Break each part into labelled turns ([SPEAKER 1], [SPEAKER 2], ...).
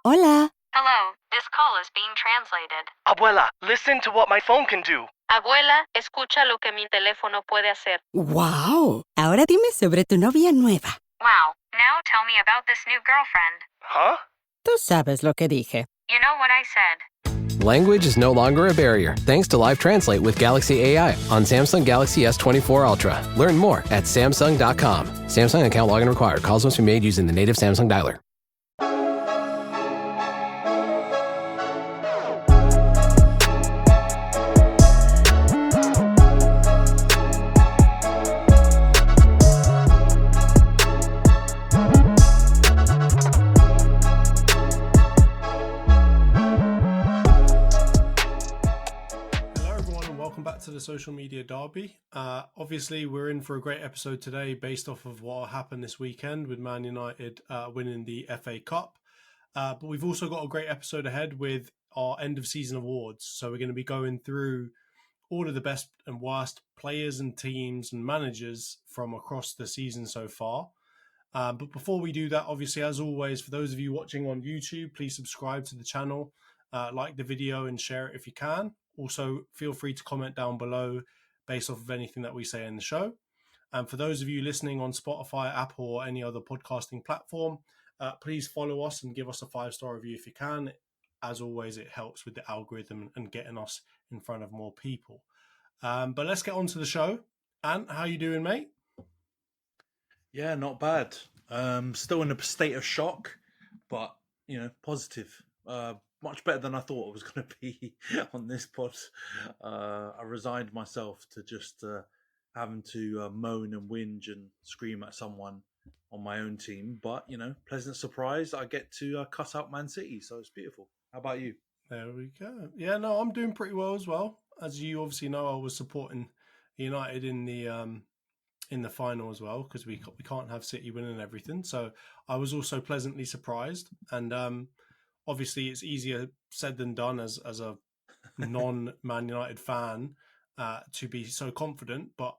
[SPEAKER 1] Hola.
[SPEAKER 2] Hello, this call is being translated.
[SPEAKER 3] Abuela, listen to what my phone can do.
[SPEAKER 2] Abuela, escucha lo que mi teléfono puede hacer.
[SPEAKER 1] ¡Wow! Ahora dime sobre tu novia nueva.
[SPEAKER 2] Wow, now tell me about this new girlfriend.
[SPEAKER 3] Huh?
[SPEAKER 1] Tú sabes lo que dije.
[SPEAKER 2] You know what I said.
[SPEAKER 4] Language is no longer a barrier thanks to Live Translate with Galaxy AI on Samsung Galaxy S24 Ultra. Learn more at Samsung.com. Samsung account login required. Calls must be made using the native Samsung dialer.
[SPEAKER 5] To the social media derby. Obviously, we're in for a great episode today based off of what happened this weekend with Man United winning the FA Cup. But we've also got a great episode ahead with our end of season awards. So we're going to be going through all of the best and worst players and teams and managers from across the season so far. But before we do that, obviously, as always, for those of you watching on YouTube, please subscribe to the channel, like the video and share it if you can. Also, feel free to comment down below based off of anything that we say in the show. And for those of you listening on Spotify, Apple, or any other podcasting platform, please follow us and give us a 5-star review if you can. As always, it helps with the algorithm and getting us in front of more people. But let's get on to the show. Ant, how you doing, mate?
[SPEAKER 6] Yeah, not bad. Still in a state of shock, but, positive. Much better than I thought it was going to be on this pod. I resigned myself to just having to moan and whinge and scream at someone on my own team. But, pleasant surprise, I get to cuss out Man City, so it's beautiful. How about you?
[SPEAKER 5] There we go. Yeah, no, I'm doing pretty well as well. As you obviously know, I was supporting United in the final as well, because we can't have City winning everything. So I was also pleasantly surprised. And obviously, it's easier said than done as a non-Man United fan to be so confident. But,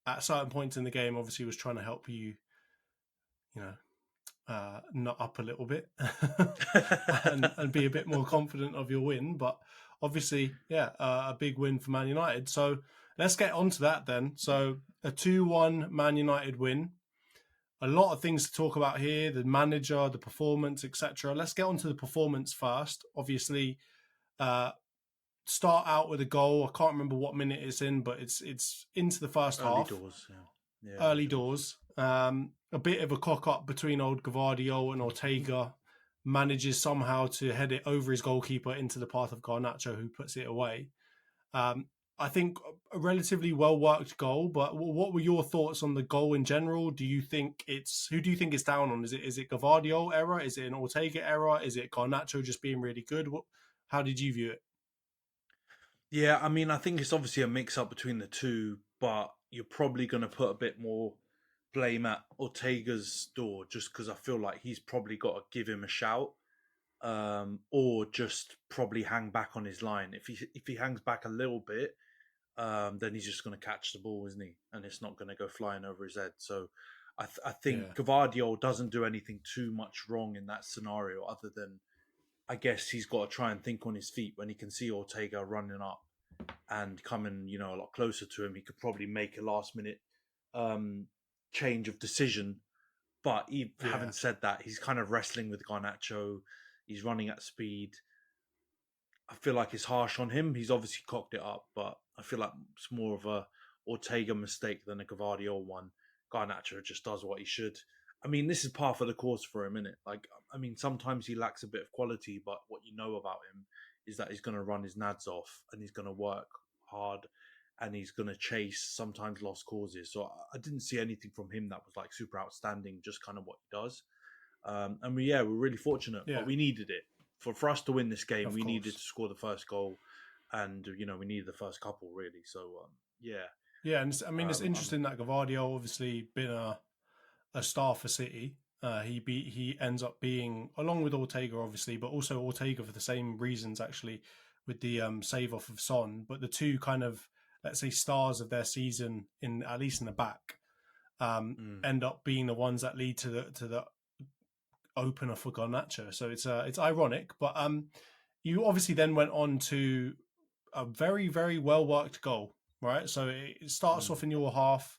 [SPEAKER 5] at certain points in the game, obviously, was trying to help you, nut up a little bit and be a bit more confident of your win. But obviously, a big win for Man United. So let's get on to that then. So a 2-1 Man United win. A lot of things to talk about here, the manager, the performance, etc. Let's get on to the performance first. Obviously, start out with a goal. I can't remember what minute it's in, but it's into the first half. Early doors. A bit of a cock-up between old Gvardiol and Ortega. Manages somehow to head it over his goalkeeper into the path of Garnacho, who puts it away. I think a relatively well-worked goal, but what were your thoughts on the goal in general? Who do you think it's down on? Is it Gvardiol error? Is it an Ortega error? Is it Garnacho just being really good? How did you view it?
[SPEAKER 6] Yeah, I mean, I think it's obviously a mix-up between the two, but you're probably going to put a bit more blame at Ortega's door, just because I feel like he's probably got to give him a shout, or just probably hang back on his line. If he hangs back a little bit, then he's just going to catch the ball, isn't he? And it's not going to go flying over his head. So I think Gvardiol doesn't do anything too much wrong in that scenario, other than I guess he's got to try and think on his feet when he can see Ortega running up and coming, a lot closer to him. He could probably make a last-minute change of decision. But having said that, he's kind of wrestling with Garnacho. He's running at speed. I feel like it's harsh on him. He's obviously cocked it up, but I feel like it's more of a Ortega mistake than a Gvardiol one. Garnacho just does what he should. I mean, this is par for the course for him, isn't it? Sometimes he lacks a bit of quality, but what you know about him is that he's going to run his nads off and he's going to work hard and he's going to chase sometimes lost causes. So I didn't see anything from him that was like super outstanding, just kind of what he does. We're really fortunate, but we needed it. For us to win this game, we needed to score the first goal, and we needed the first couple really. So
[SPEAKER 5] and it's interesting that Gvardiol obviously been a star for City. He ends up being, along with Ortega obviously, but also Ortega for the same reasons actually, with the save off of Son. But the two kind of, let's say, stars of their season, at least in the back, end up being the ones that lead to the opener for Garnacho. So it's ironic, but you obviously then went on to a very, very well worked goal, right? So it starts off in your half.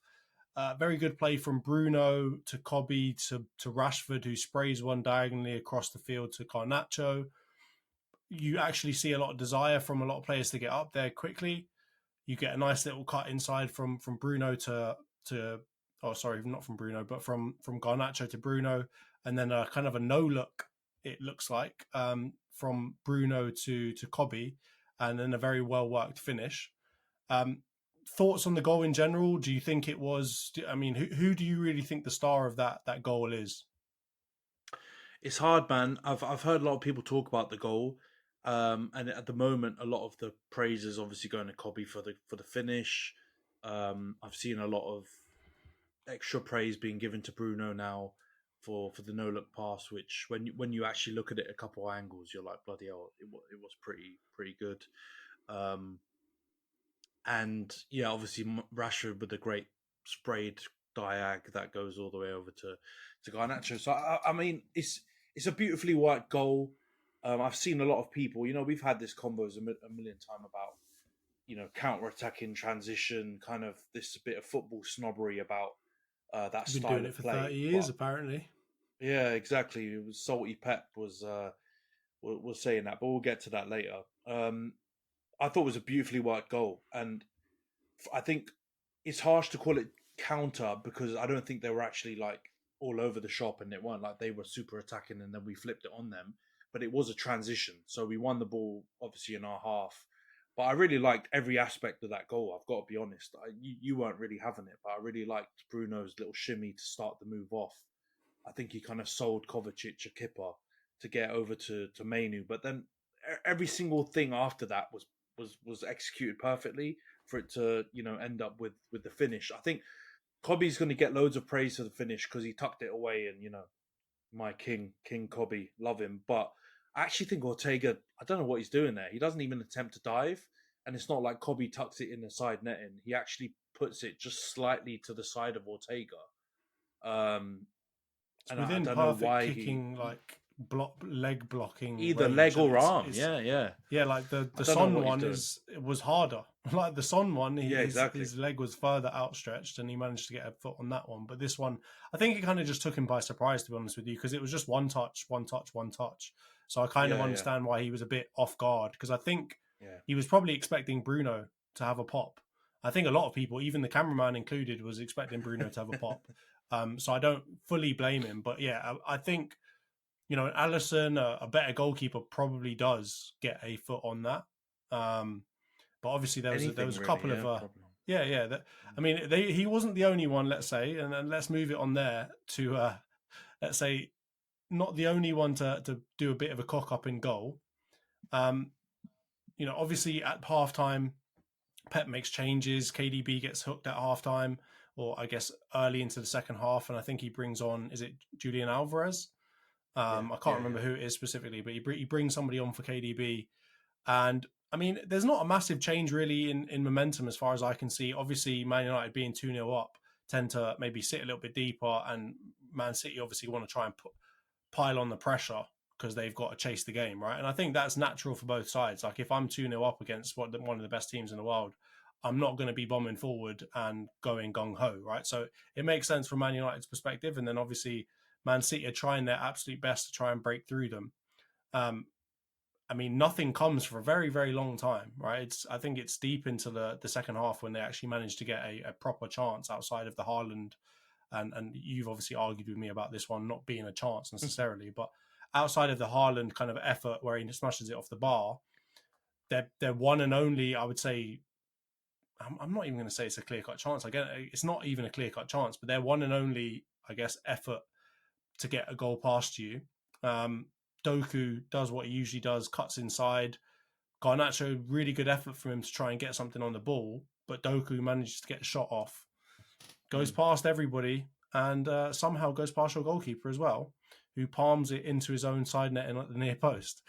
[SPEAKER 5] Very good play from Bruno to Cobby to Rashford, who sprays one diagonally across the field to Garnacho. You actually see a lot of desire from a lot of players to get up there quickly. You get a nice little cut inside from Bruno to oh sorry, not from Bruno, but from Garnacho to Bruno, and then a kind of a no look, it looks like, from Bruno to Cobby, and then a very well worked finish. Thoughts on the goal in general? Do you think it was? I mean, who do you really think the star of that goal is?
[SPEAKER 6] It's hard, man. I've heard a lot of people talk about the goal, and at the moment, a lot of the praise is obviously going to Cobby for the finish. I've seen a lot of extra praise being given to Bruno now for the no look pass, which when you actually look at it a couple of angles, you're like, bloody hell, it was pretty good. And yeah, obviously Rashford with a great sprayed diag that goes all the way over to Garnacho. So I mean, it's a beautifully worked goal. I've seen a lot of people. We've had this combos a million times about counter-attacking transition, kind of this bit of football snobbery about that
[SPEAKER 5] You've been
[SPEAKER 6] style
[SPEAKER 5] doing it
[SPEAKER 6] of
[SPEAKER 5] for
[SPEAKER 6] play.
[SPEAKER 5] 30 years,
[SPEAKER 6] But,
[SPEAKER 5] apparently.
[SPEAKER 6] yeah, exactly. It was Salty Pep was saying that, but we'll get to that later. I thought it was a beautifully worked goal, and I think it's harsh to call it counter because I don't think they were actually like all over the shop, and it weren't like they were super attacking and then we flipped it on them. But it was a transition, so we won the ball obviously in our half. But I really liked every aspect of that goal. I've got to be honest. You weren't really having it, but I really liked Bruno's little shimmy to start the move off. I think he kind of sold Kovacic a kipper to get over to Mainu, but then every single thing after that was executed perfectly for it to end up with the finish. I think Cobby's going to get loads of praise for the finish because he tucked it away, and my King Cobby, love him. But I actually think Ortega, I don't know what he's doing there. He doesn't even attempt to dive, and it's not like Cobby tucks it in the side netting. He actually puts it just slightly to the side of Ortega.
[SPEAKER 5] It's
[SPEAKER 6] And
[SPEAKER 5] within
[SPEAKER 6] I don't know
[SPEAKER 5] perfect
[SPEAKER 6] why
[SPEAKER 5] kicking, like leg blocking
[SPEAKER 6] either
[SPEAKER 5] range,
[SPEAKER 6] leg
[SPEAKER 5] and
[SPEAKER 6] or arm.
[SPEAKER 5] it's
[SPEAKER 6] Yeah.
[SPEAKER 5] yeah, like the
[SPEAKER 6] I don't know
[SPEAKER 5] Son
[SPEAKER 6] what he's
[SPEAKER 5] one
[SPEAKER 6] doing.
[SPEAKER 5] was harder. Like the Son one,
[SPEAKER 6] Yeah, exactly.
[SPEAKER 5] his leg was further outstretched, and he managed to get a foot on that one. But this one, I think it kind of just took him by surprise, to be honest with you, because it was just one touch, one touch, one touch. So I kind of
[SPEAKER 6] Yeah.
[SPEAKER 5] understand why he was a bit off guard, because I think
[SPEAKER 6] Yeah.
[SPEAKER 5] he was probably expecting Bruno to have a pop. I think a lot of people, even the cameraman included, was expecting Bruno to have a pop. So I don't fully blame him, but yeah, I think Allison, a better goalkeeper, probably does get a foot on that. But obviously there was a
[SPEAKER 6] Anything
[SPEAKER 5] couple
[SPEAKER 6] really,
[SPEAKER 5] of
[SPEAKER 6] probably.
[SPEAKER 5] That, I mean, he wasn't the only one, let's say, and let's move it on there to let's say not the only one to do a bit of a cock up in goal. Obviously at halftime, Pep makes changes. KDB gets hooked at halftime, or I guess early into the second half, and I think he brings on, is it Julian Alvarez? I can't remember who it is specifically, but he brings somebody on for KDB. And I mean, there's not a massive change really in momentum as far as I can see. Obviously, Man United being 2-0 up tend to maybe sit a little bit deeper, and Man City obviously want to try and pile on the pressure because they've got to chase the game, right? And I think that's natural for both sides. Like if I'm 2-0 up against one of the best teams in the world, I'm not going to be bombing forward and going gung-ho, right? So it makes sense from Man United's perspective. And then obviously Man City are trying their absolute best to try and break through them. I mean, nothing comes for a very, very long time, right? I think it's deep into the second half when they actually manage to get a proper chance outside of the Haaland. And you've obviously argued with me about this one not being a chance necessarily, but outside of the Haaland kind of effort where he smashes it off the bar, they're one and only, I would say, I'm not even going to say it's a clear-cut chance. It's not even a clear-cut chance, but they're one and only, I guess, effort to get a goal past you. Doku does what he usually does, cuts inside. Garnacho, really good effort from him to try and get something on the ball, but Doku manages to get a shot off, goes past everybody, and somehow goes past your goalkeeper as well, who palms it into his own side net at the near post.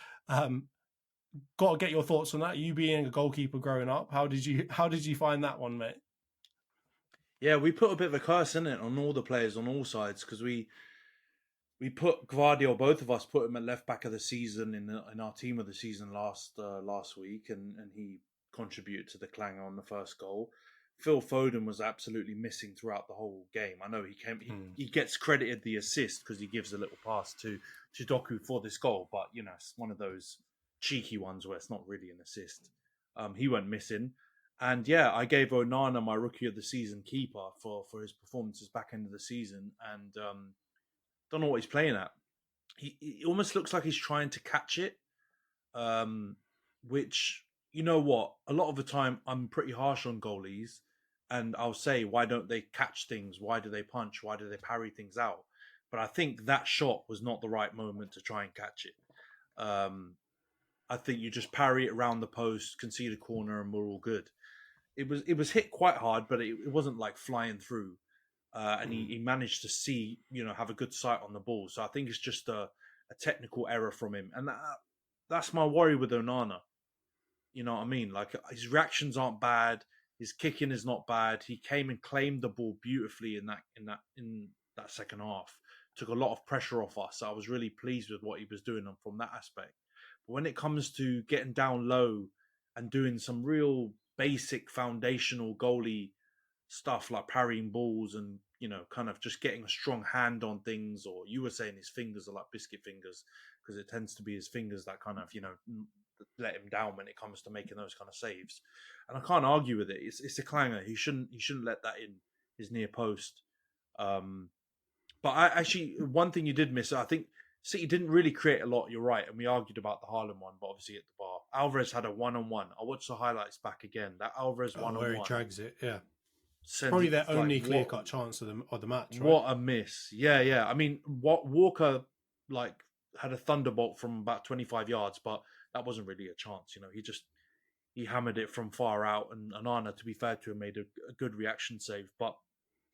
[SPEAKER 5] Got to get your thoughts on that. You being a goalkeeper growing up, how did you find that one, mate?
[SPEAKER 6] Yeah, we put a bit of a curse in it on all the players on all sides because we we put Gvardiol, both of us put him at left back of the season in our team of the season last week, and he contributed to the clanger on the first goal. Phil Foden was absolutely missing throughout the whole game. I know he gets credited the assist because he gives a little pass to Doku for this goal, but it's one of those cheeky ones where it's not really an assist. He went missing. And yeah, I gave Onana my rookie of the season keeper for his performances back end of the season, and don't know what he's playing at. He almost looks like he's trying to catch it, which, you know what, a lot of the time I'm pretty harsh on goalies, and I'll say, why don't they catch things? Why do they punch? Why do they parry things out? But I think that shot was not the right moment to try and catch it. I think you just parry it around the post, concede a corner, and we're all good. It was hit quite hard, but it wasn't like flying through. And he managed to see, have a good sight on the ball. So I think it's just a technical error from him. And that's my worry with Onana. You know what I mean? Like, his reactions aren't bad. His kicking is not bad. He came and claimed the ball beautifully in that second half. Took a lot of pressure off us. So I was really pleased with what he was doing from that aspect. But when it comes to getting down low and doing some real basic foundational goalie stuff like parrying balls and, kind of just getting a strong hand on things, or you were saying his fingers are like biscuit fingers, because it tends to be his fingers that kind of, let him down when it comes to making those kind of saves. And I can't argue with it. It's a clanger. He shouldn't let that in his near post. But I actually, one thing you did miss, I think City didn't really create a lot, you're right, and we argued about the Haaland one, but obviously at the bar. Alvarez had a one-on-one. I watched the highlights back again. That Alvarez one-on-one.
[SPEAKER 5] Where he drags it, yeah. Probably their only clear-cut chance of the match, right?
[SPEAKER 6] What a miss. Yeah. I mean, Walker, had a thunderbolt from about 25 yards, but that wasn't really a chance, he hammered it from far out, and Onana, to be fair to him, made a good reaction save. But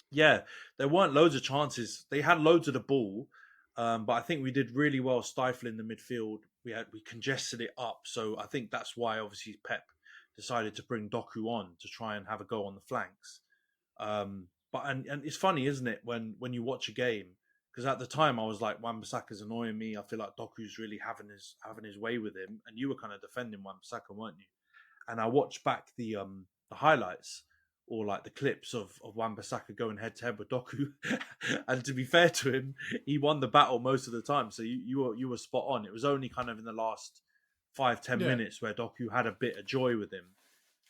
[SPEAKER 6] yeah, there weren't loads of chances. They had loads of the ball, but I think we did really well stifling the midfield. We congested it up, so I think that's why obviously Pep decided to bring Doku on to try and have a go on the flanks. But it's funny, isn't it, when you watch a game? Because at the time I was like, Wan-Bissaka's annoying me. I feel like Doku's really having his way with him, and you were kind of defending Wan-Bissaka, weren't you? And I watched back the highlights, or like the clips of Wan-Bissaka going head to head with Doku, and to be fair to him, he won the battle most of the time. So you were spot on. It was only kind of in the last 5-10 minutes where Doku had a bit of joy with him.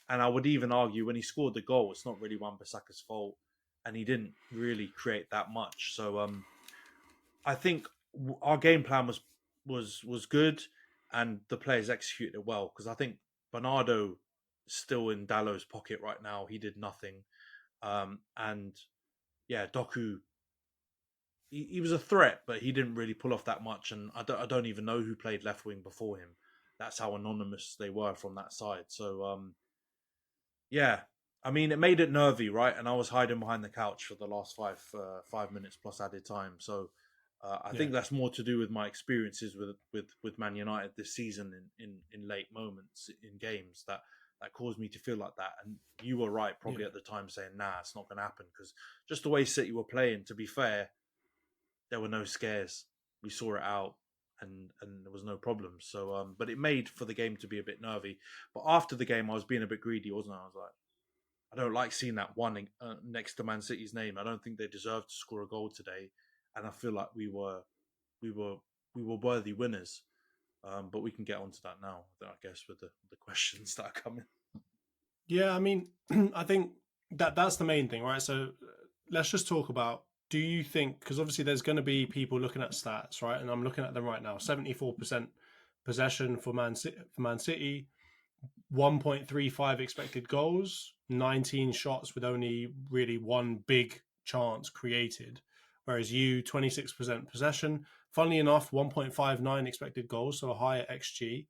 [SPEAKER 6] And I would even argue when he scored the goal, it's not really Wan-Bissaka's fault, and he didn't really create that much. So I think our game plan was good, and the players executed it well, because I think Bernardo is still in Dallow's pocket right now. He did nothing. And yeah, Doku, he was a threat, but he didn't really pull off that much. And I don't even know who played left wing before him. That's how anonymous they were from that side. So yeah, I mean, it made it nervy, right? And I was hiding behind the couch for the last 5 minutes plus added time. So I think that's more to do with my experiences with Man United this season in late moments in games that caused me to feel like that. And you were right probably at the time saying, nah, it's not going to happen, because just the way City were playing, to be fair, there were no scares. We saw it out, and there was no problems. So, but it made for the game to be a bit nervy. But after the game, I was being a bit greedy, wasn't I? I was like, I don't like seeing that one next to Man City's name. I don't think they deserved to score a goal today, and I feel like we were worthy winners. But we can get onto that now, I guess, with the questions that are coming.
[SPEAKER 5] Yeah, I mean, I think that's the main thing, right? So let's just talk about, do you think, because obviously there's going to be people looking at stats, right? And I'm looking at them right now. 74% possession for Man City, 1.35 expected goals, 19 shots with only really one big chance created. Whereas you, 26% possession. Funnily enough, 1.59 expected goals, so a higher XG,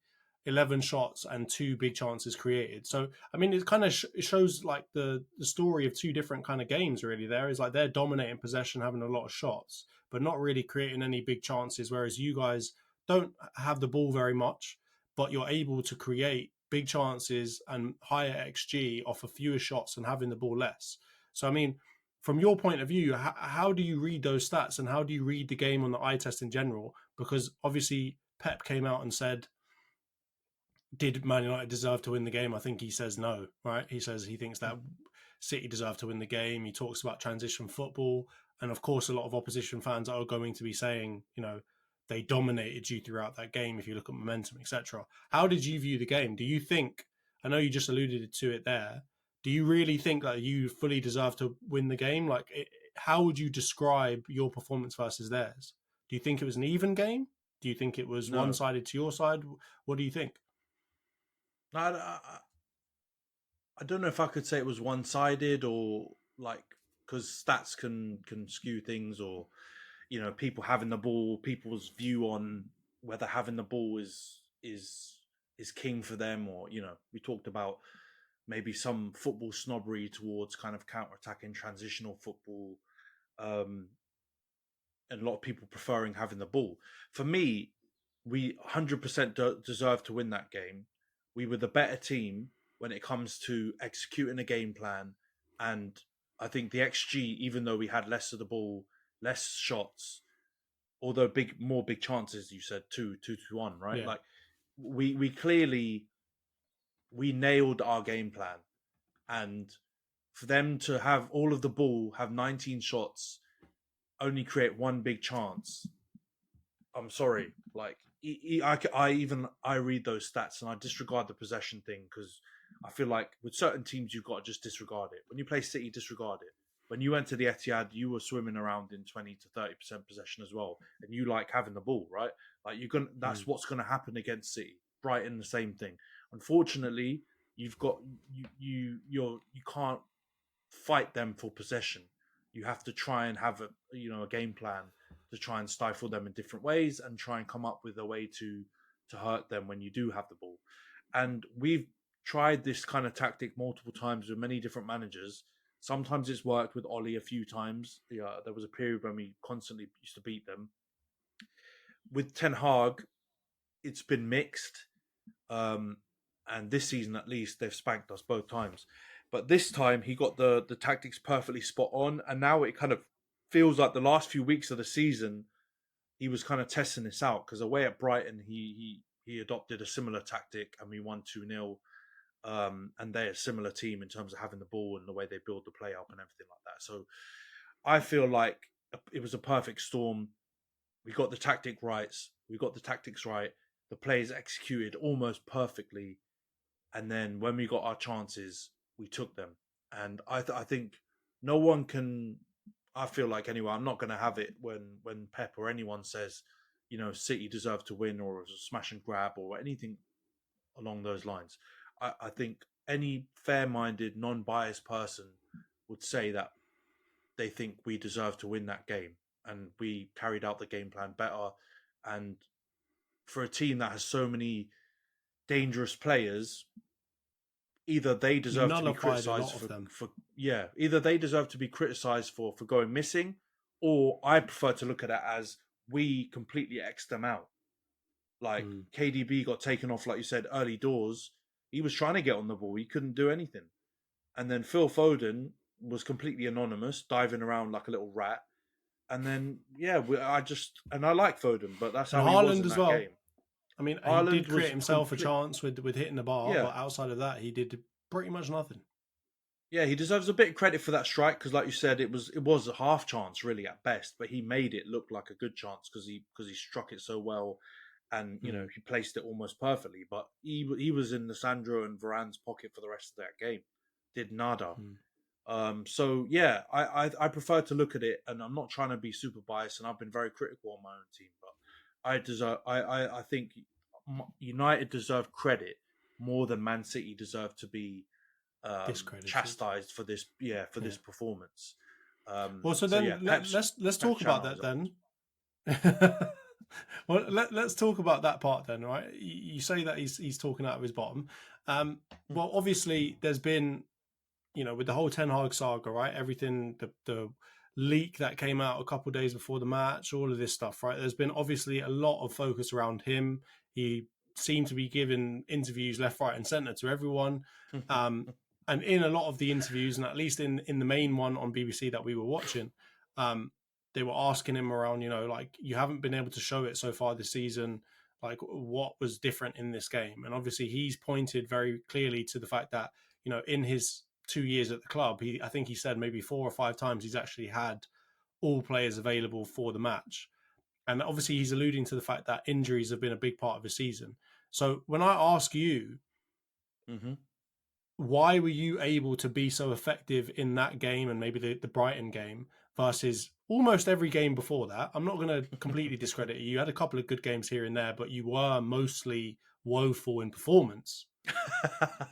[SPEAKER 5] 11 shots and 2 big chances created. So, I mean, it kind of it shows like the story of two different kind of games, really. There is like they're dominating possession, having a lot of shots, but not really creating any big chances, whereas you guys don't have the ball very much, but you're able to create big chances and higher XG off of fewer shots and having the ball less. So, I mean, from your point of view, how do you read those stats and how do you read the game on the eye test in general? Because obviously Pep came out and said, did Man United deserve to win the game? I think he says no, right? He says he thinks that City deserved to win the game. He talks about transition football. And of course, a lot of opposition fans are going to be saying, they dominated you throughout that game if you look at momentum, etc. How did you view the game? Do you think, I know you just alluded to it there, do you really think that you fully deserve to win the game? Like, how would you describe your performance versus theirs? Do you think it was an even game? Do you think it was one-sided to your side? What do you think?
[SPEAKER 6] I don't know if I could say it was one-sided or like, because stats can skew things, or people having the ball, people's view on whether having the ball is king for them, or we talked about maybe some football snobbery towards kind of counter-attacking transitional football, and a lot of people preferring having the ball. For me, we 100% deserve to win that game. We were the better team when it comes to executing a game plan, and I think the XG, even though we had less of the ball, less shots, although more big chances, you said 2-1, right?
[SPEAKER 5] Yeah.
[SPEAKER 6] Like we clearly nailed our game plan, and for them to have all of the ball, have 19 shots, only create one big chance. I'm sorry, like I read those stats and I disregard the possession thing, because I feel like with certain teams you've got to just disregard it. When you play City, disregard it. When you went to the Etihad, you were swimming around in 20 to 30% possession as well, and you like having the ball, right? Like that's what's gonna happen against City. Brighton, the same thing. Unfortunately, you've got you can't fight them for possession. You have to try and have a game plan to try and stifle them in different ways and try and come up with a way to hurt them when you do have the ball. And we've tried this kind of tactic multiple times with many different managers. Sometimes it's worked with Ollie a few times. There was a period when we constantly used to beat them. With Ten Hag, it's been mixed. And this season, at least, they've spanked us both times. But this time, he got the tactics perfectly spot on. And now it kind of feels like the last few weeks of the season, he was kind of testing this out. Because away at Brighton, he adopted a similar tactic and we won 2-0. And they're a similar team in terms of having the ball and the way they build the play up and everything like that. So I feel like it was a perfect storm. We got the tactics right. The players executed almost perfectly. And then when we got our chances, we took them. And I think no one can, I feel like anyway, I'm not going to have it when Pep or anyone says, City deserve to win or a smash and grab or anything along those lines. I think any fair-minded, non-biased person would say that they think we deserve to win that game, and we carried out the game plan better. And for a team that has so many dangerous players, either they deserve to be criticised either they deserve to be criticised for going missing, or I prefer to look at it as we completely X'd them out. Like KDB got taken off, like you said, early doors. He was trying to get on the ball. He couldn't do anything. And then Phil Foden was completely anonymous, diving around like a little rat. And then, I like Foden, but that's how he was in that game.
[SPEAKER 5] I mean, he did create himself a chance with hitting the bar, but outside of that, he did pretty much nothing.
[SPEAKER 6] Yeah, he deserves a bit of credit for that strike because, like you said, it was a half chance really at best, but he made it look like a good chance because he struck it so well. And, he placed it almost perfectly. But he was in Lissandro and Varane's pocket for the rest of that game. Did nada. I prefer to look at it, and I'm not trying to be super biased, and I've been very critical on my own team. But I think United deserve credit more than Man City deserve to be chastised for this. This performance.
[SPEAKER 5] Let's talk about that then. Well, let's talk about that part then, right? You say that he's talking out of his bottom. Well, obviously, there's been, with the whole Ten Hag saga, right? Everything, the leak that came out a couple of days before the match, all of this stuff, right? There's been obviously a lot of focus around him. He seemed to be giving interviews left, right, and centre to everyone. and in a lot of the interviews, and at least in the main one on BBC that we were watching, they were asking him around, like, you haven't been able to show it so far this season. Like, what was different in this game? And obviously, he's pointed very clearly to the fact that, in his 2 years at the club, I think he said maybe 4 or 5 times he's actually had all players available for the match. And obviously, he's alluding to the fact that injuries have been a big part of the season. So when I ask you, why were you able to be so effective in that game and maybe the Brighton game versus almost every game before that? I'm not going to completely discredit you. You had a couple of good games here and there, but you were mostly woeful in performance.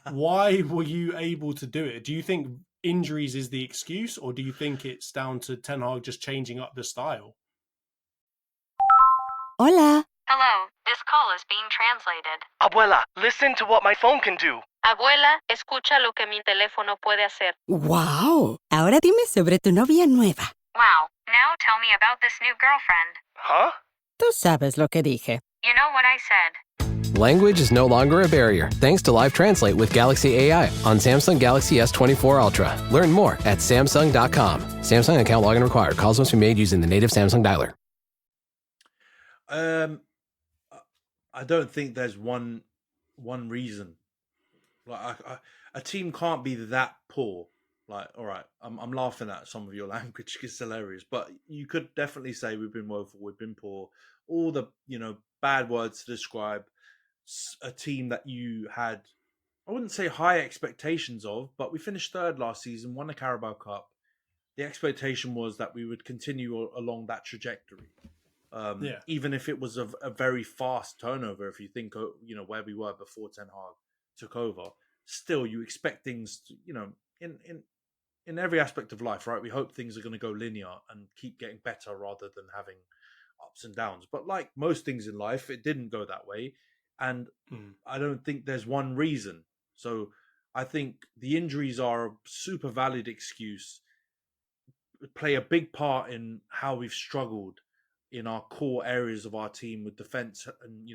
[SPEAKER 5] Why were you able to do it? Do you think injuries is the excuse, or do you think it's down to Ten Hag just changing up the style?
[SPEAKER 1] Hola.
[SPEAKER 2] Hello, this call is being translated.
[SPEAKER 3] Abuela, listen to what my phone can do.
[SPEAKER 2] Abuela, escucha lo que mi teléfono puede hacer.
[SPEAKER 1] ¡Wow! Ahora dime sobre tu novia nueva.
[SPEAKER 2] Wow, now tell me about this new girlfriend.
[SPEAKER 3] Huh?
[SPEAKER 1] Tú sabes lo que dije.
[SPEAKER 2] You know what I said.
[SPEAKER 4] Language is no longer a barrier thanks to Live Translate with Galaxy AI on Samsung Galaxy S24 Ultra. Learn more at Samsung.com. Samsung account login required. Calls must be made using the native Samsung dialer.
[SPEAKER 6] I don't think there's one reason. Like, a team can't be that poor. Like, all right, I'm laughing at some of your language; it's hilarious. But you could definitely say we've been woeful, we've been poor. All the bad words to describe a team that you had, I wouldn't say high expectations of, but we finished third last season, won the Carabao Cup. The expectation was that we would continue along that trajectory. Even if it was a very fast turnover, if you think where we were before Ten Hag took over, still you expect things to, in every aspect of life, right? We hope things are going to go linear and keep getting better rather than having ups and downs. But like most things in life, it didn't go that way. And I don't think there's one reason. So I think the injuries are a super valid excuse, play a big part in how we've struggled in our core areas of our team with defense and,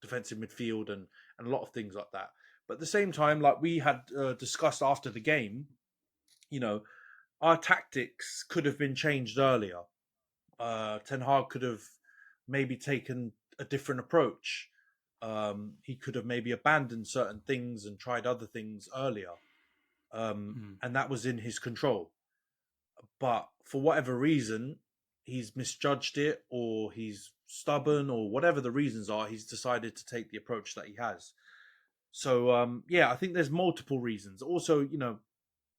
[SPEAKER 6] defensive midfield and a lot of things like that. But at the same time, like we had discussed after the game, our tactics could have been changed earlier. Ten Hag could have maybe taken a different approach. He could have maybe abandoned certain things and tried other things earlier. And that was in his control. But for whatever reason, he's misjudged it, or he's stubborn, or whatever the reasons are, he's decided to take the approach that he has. So, I think there's multiple reasons. Also,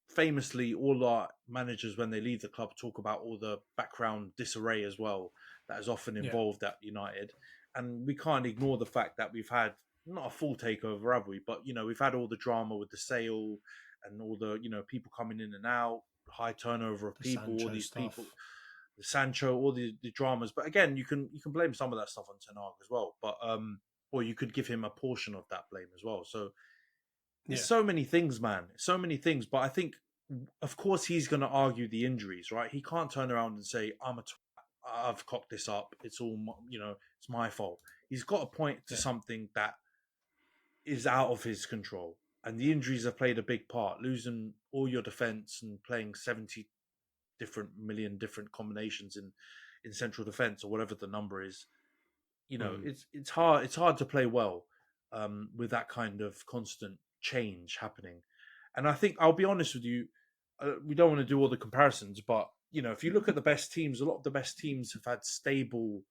[SPEAKER 6] famously, all our managers, when they leave the club, talk about all the background disarray as well that is often involved at United. And we can't ignore the fact that we've had not a full takeover, have we? But, we've had all the drama with the sale and all the, people coming in and out, high turnover of people, all these people, the Sancho, all the dramas. But again, you can blame some of that stuff on Ten Hag as well. But or you could give him a portion of that blame as well. So there's so many things, man. So many things. But I think, of course, he's going to argue the injuries, right? He can't turn around and say, I've cocked this up. It's all, it's my fault. He's got to point to something that is out of his control. And the injuries have played a big part. Losing all your defense and playing 70 million different combinations in central defense, or whatever the number is, it's hard to play well with that kind of constant change happening. And I think, I'll be honest with you, we don't want to do all the comparisons, but if you look at the best teams, a lot of the best teams have had stable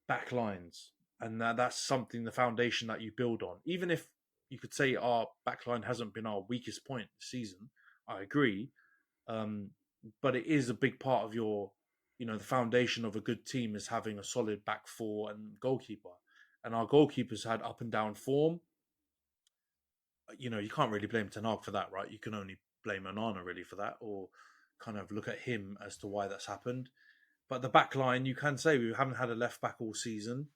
[SPEAKER 6] back lines, and that's something, the foundation that you build on. Even if you could say our back line hasn't been our weakest point this season, I agree. But it is a big part of your, the foundation of a good team is having a solid back four and goalkeeper. And our goalkeeper's had up and down form. You can't really blame Ten Hag for that, right? You can only blame Onana really for that, or kind of look at him as to why that's happened. But the back line, you can say we haven't had a left back all season.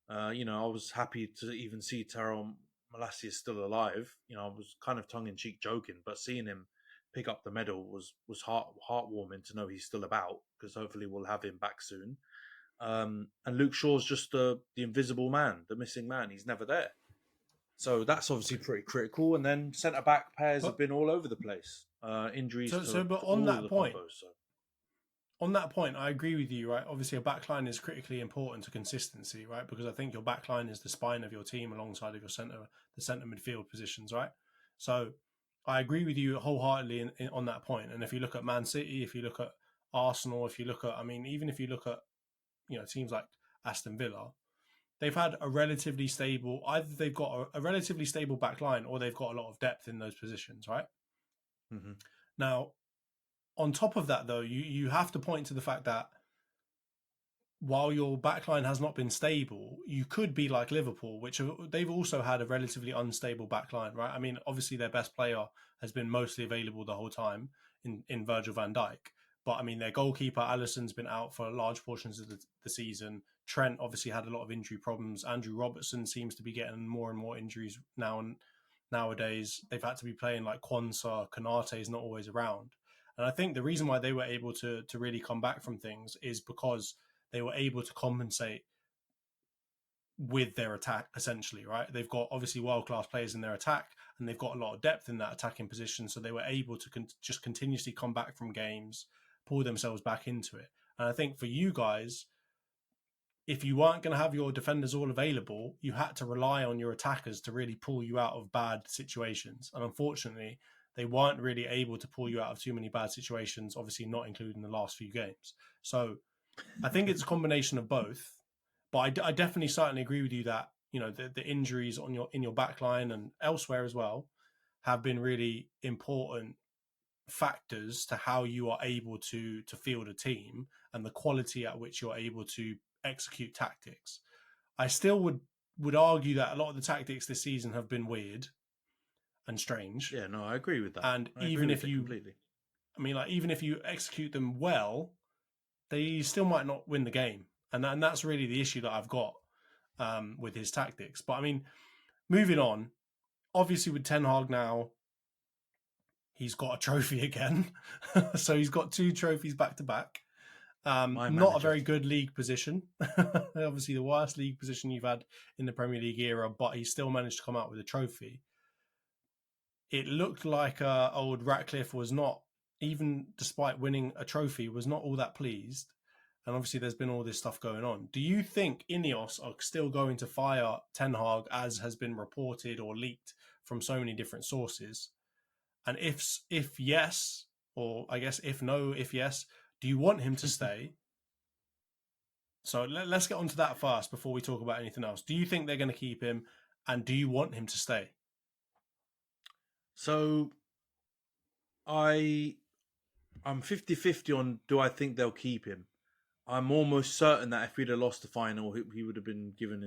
[SPEAKER 6] I was happy to even see Tyrell Malacia still alive. I was kind of tongue-in-cheek joking, but seeing him pick up the medal was heartwarming to know he's still about, because hopefully we'll have him back soon. And Luke Shaw's just the invisible man, the missing man. He's never there. So that's obviously pretty critical. And then centre back pairs have been all over the place. Injuries
[SPEAKER 5] But
[SPEAKER 6] to
[SPEAKER 5] on
[SPEAKER 6] all
[SPEAKER 5] that
[SPEAKER 6] of the
[SPEAKER 5] point,
[SPEAKER 6] combos. So.
[SPEAKER 5] on that point, I agree with you, right? Obviously, a backline is critically important to consistency, right? Because I think your backline is the spine of your team alongside of your the centre midfield positions, right? So I agree with you wholeheartedly on that point. And if you look at Man City, if you look at Arsenal, if you look at, I mean, even if you look at, teams like Aston Villa, they've had a relatively stable, either they've got a relatively stable backline or they've got a lot of depth in those positions, right?
[SPEAKER 6] Mm-hmm.
[SPEAKER 5] Now, on top of that, though, you have to point to the fact that while your backline has not been stable, you could be like Liverpool, which they've also had a relatively unstable backline, right? I mean, obviously their best player has been mostly available the whole time in Virgil van Dijk. But I mean, their goalkeeper, Alisson's been out for large portions of the season. Trent obviously had a lot of injury problems. Andrew Robertson seems to be getting more and more injuries nowadays. They've had to be playing like Quansah, Konate is not always around. And I think the reason why they were able to really come back from things is because they were able to compensate with their attack, essentially, right? They've got obviously world-class players in their attack, and they've got a lot of depth in that attacking position, so they were able to just continuously come back from games, pull themselves back into it. And I think for you guys, if you weren't going to have your defenders all available, you had to rely on your attackers to really pull you out of bad situations. And unfortunately, they weren't really able to pull you out of too many bad situations, obviously not including the last few games. So I think it's a combination of both, but I definitely certainly agree with you that the injuries in your back line and elsewhere as well have been really important factors to how you are able to field a team and the quality at which you're able to execute tactics. I still would argue that a lot of the tactics this season have been weird and strange.
[SPEAKER 6] Yeah, no, I agree with that.
[SPEAKER 5] And even if you execute them well, they still might not win the game. And that's really the issue that I've got with his tactics. But I mean, moving on, obviously with Ten Hag now, he's got a trophy again. So he's got 2 trophies back to back. Not a very good league position. Obviously the worst league position you've had in the Premier League era, but he still managed to come out with a trophy. It looked like old Ratcliffe was not, even despite winning a trophy, was not all that pleased. And obviously there's been all this stuff going on. Do you think Ineos are still going to fire Ten Hag, as has been reported or leaked from so many different sources? And if yes, or I guess if no, if yes, do you want him to stay? So let's get on to that first before we talk about anything else. Do you think they're going to keep him, and do you want him to stay?
[SPEAKER 6] So I'm 50-50 on do I think they'll keep him. I'm almost certain that if we'd have lost the final, he would have been given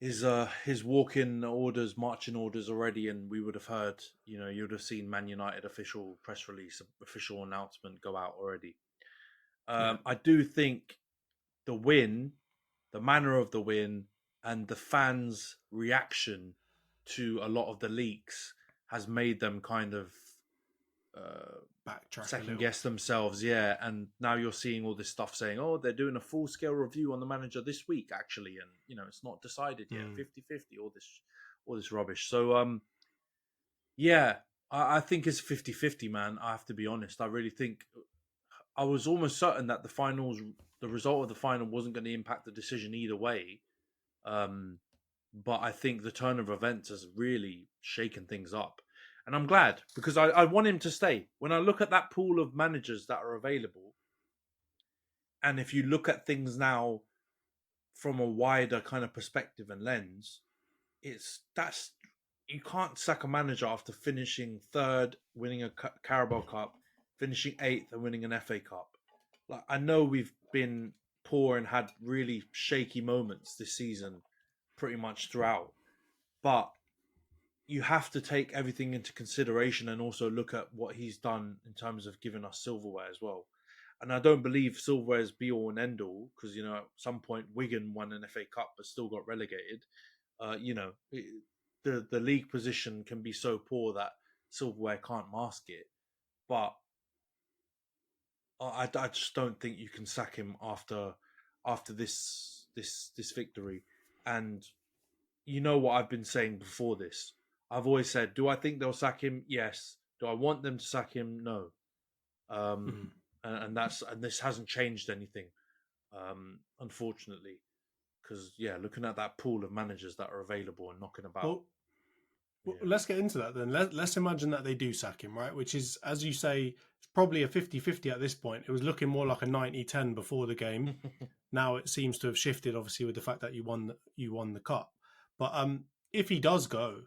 [SPEAKER 6] his walk-in orders, marching orders already, and we would have heard, you would have seen Man United official press release, official announcement go out already. I do think the win, the manner of the win, and the fans' reaction to a lot of the leaks has made them kind of
[SPEAKER 5] backtrack,
[SPEAKER 6] second guess themselves, yeah. And now you're seeing all this stuff saying, oh, they're doing a full scale review on the manager this week, actually, and it's not decided yet, 50-50, all this rubbish. So yeah, I think it's 50-50, man. I have to be honest. I really think I was almost certain that the result of the final wasn't going to impact the decision either way. But I think the turn of events has really shaken things up. And I'm glad, because I want him to stay. When I look at that pool of managers that are available, and if you look at things now from a wider kind of perspective and lens, you can't sack a manager after finishing 3rd, winning a Carabao Cup, finishing 8th and winning an FA Cup. Like, I know we've been poor and had really shaky moments this season pretty much throughout, but you have to take everything into consideration and also look at what he's done in terms of giving us silverware as well. And I don't believe silverware is be all and end all, because at some point Wigan won an FA Cup but still got relegated. The league position can be so poor that silverware can't mask it. But I just don't think you can sack him after this victory. And you know what I've been saying before this. I've always said, do I think they'll sack him? Yes. Do I want them to sack him? No.
[SPEAKER 5] Mhm.
[SPEAKER 6] And this hasn't changed anything, unfortunately. Because looking at that pool of managers that are available and knocking about.
[SPEAKER 5] Well, let's get into that then. Let's imagine that they do sack him, right? Which is, as you say, it's probably a 50-50 at this point. It was looking more like a 90-10 before the game. Now it seems to have shifted, obviously, with the fact that you won the cup. But if he does go,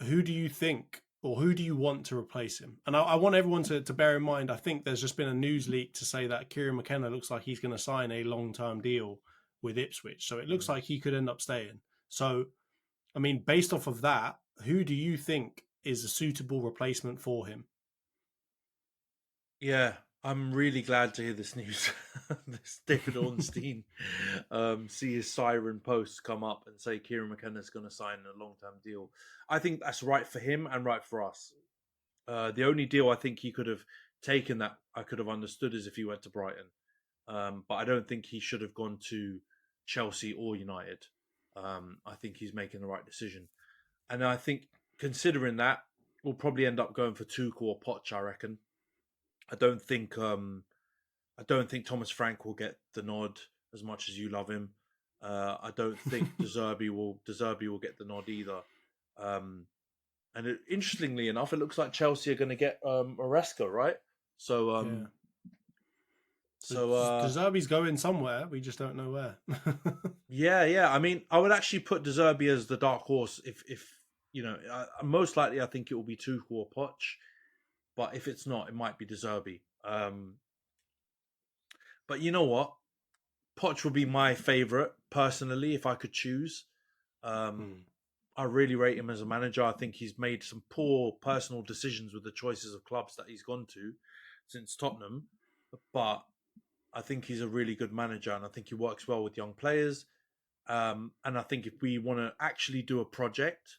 [SPEAKER 5] who do you think, or who do you want to replace him? And I want everyone to bear in mind, I think there's just been a news leak to say that Kieran McKenna looks like he's going to sign a long-term deal with Ipswich. So it looks like he could end up staying. So, I mean, based off of that, who do you think is a suitable replacement for him?
[SPEAKER 6] Yeah, I'm really glad to hear this news. This David Ornstein see his siren post come up and say Kieran McKenna's going to sign a long-term deal. I think that's right for him and right for us. The only deal I think he could have taken that I could have understood is if he went to Brighton. But I don't think he should have gone to Chelsea or United. I think he's making the right decision. And I think considering that, we'll probably end up going for Tuchel or Poch, I reckon. I don't think Thomas Frank will get the nod as much as you love him. I don't think De Zerbi will get the nod either. Interestingly enough, it looks like Chelsea are going to get Maresca, right? So De
[SPEAKER 5] Zerbi's going somewhere. We just don't know where.
[SPEAKER 6] yeah. I mean, I would actually put De Zerbi as the dark horse. If you know, most likely, I think it will be Tuchel or Poch. But if it's not, it might be De Zerbi. But you know what? Poch would be my favourite, personally, if I could choose. I really rate him as a manager. I think he's made some poor personal decisions with the choices of clubs that he's gone to since Tottenham. But I think he's a really good manager, and I think he works well with young players. And I think if we want to actually do a project,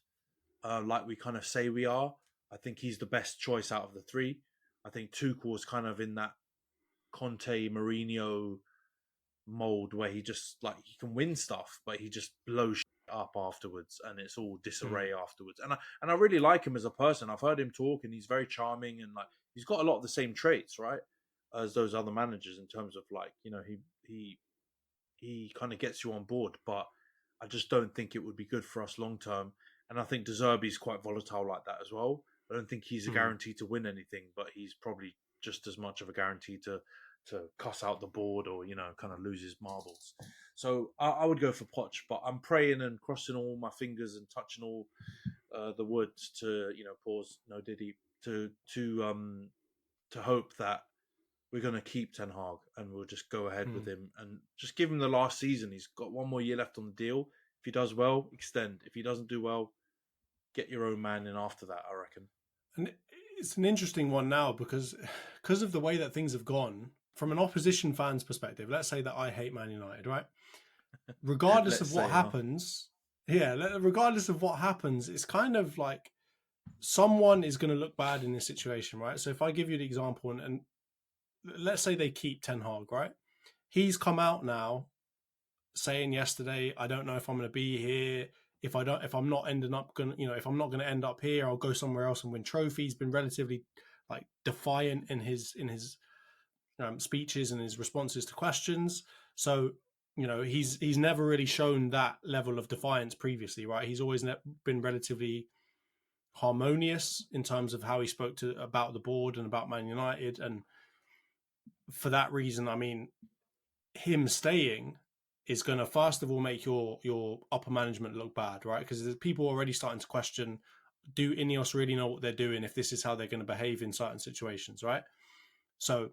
[SPEAKER 6] like we kind of say we are, I think he's the best choice out of the three. I think Tuchel was kind of in that Conte, Mourinho mold where he just he can win stuff, but he just blows up afterwards, and it's all disarray afterwards. And I really like him as a person. I've heard him talk, and he's very charming, and he's got a lot of the same traits, right, as those other managers in terms of he kind of gets you on board. But I just don't think it would be good for us long term. And I think De Zerbi is quite volatile like that as well. I don't think he's a guarantee to win anything, but he's probably just as much of a guarantee to cuss out the board or, kind of lose his marbles. So I would go for Poch, but I'm praying and crossing all my fingers and touching all the wood to, pause, no diddy, to hope that we're going to keep Ten Hag and we'll just go ahead with him and just give him the last season. He's got one more year left on the deal. If he does well, extend. If he doesn't do well, get your own man in after that, I reckon.
[SPEAKER 5] And it's an interesting one now because of the way that things have gone, from an opposition fan's perspective, let's say that I hate Man United, right? Regardless of what happens, regardless of what happens, it's kind of like someone is going to look bad in this situation, right? So if I give you the example, and let's say they keep Ten Hag, right? He's come out now saying yesterday, I don't know if I'm going to be here. If I'm not ending up if I'm not going to end up here, I'll go somewhere else and win trophies. Been relatively defiant in his speeches and his responses to questions. So he's never really shown that level of defiance previously, right? He's always been relatively harmonious in terms of how he spoke about the board and about Man United, and for that reason, I mean, him staying is going to, first of all, make your upper management look bad, right? Because there's people already starting to question, do Ineos really know what they're doing if this is how they're going to behave in certain situations, right? So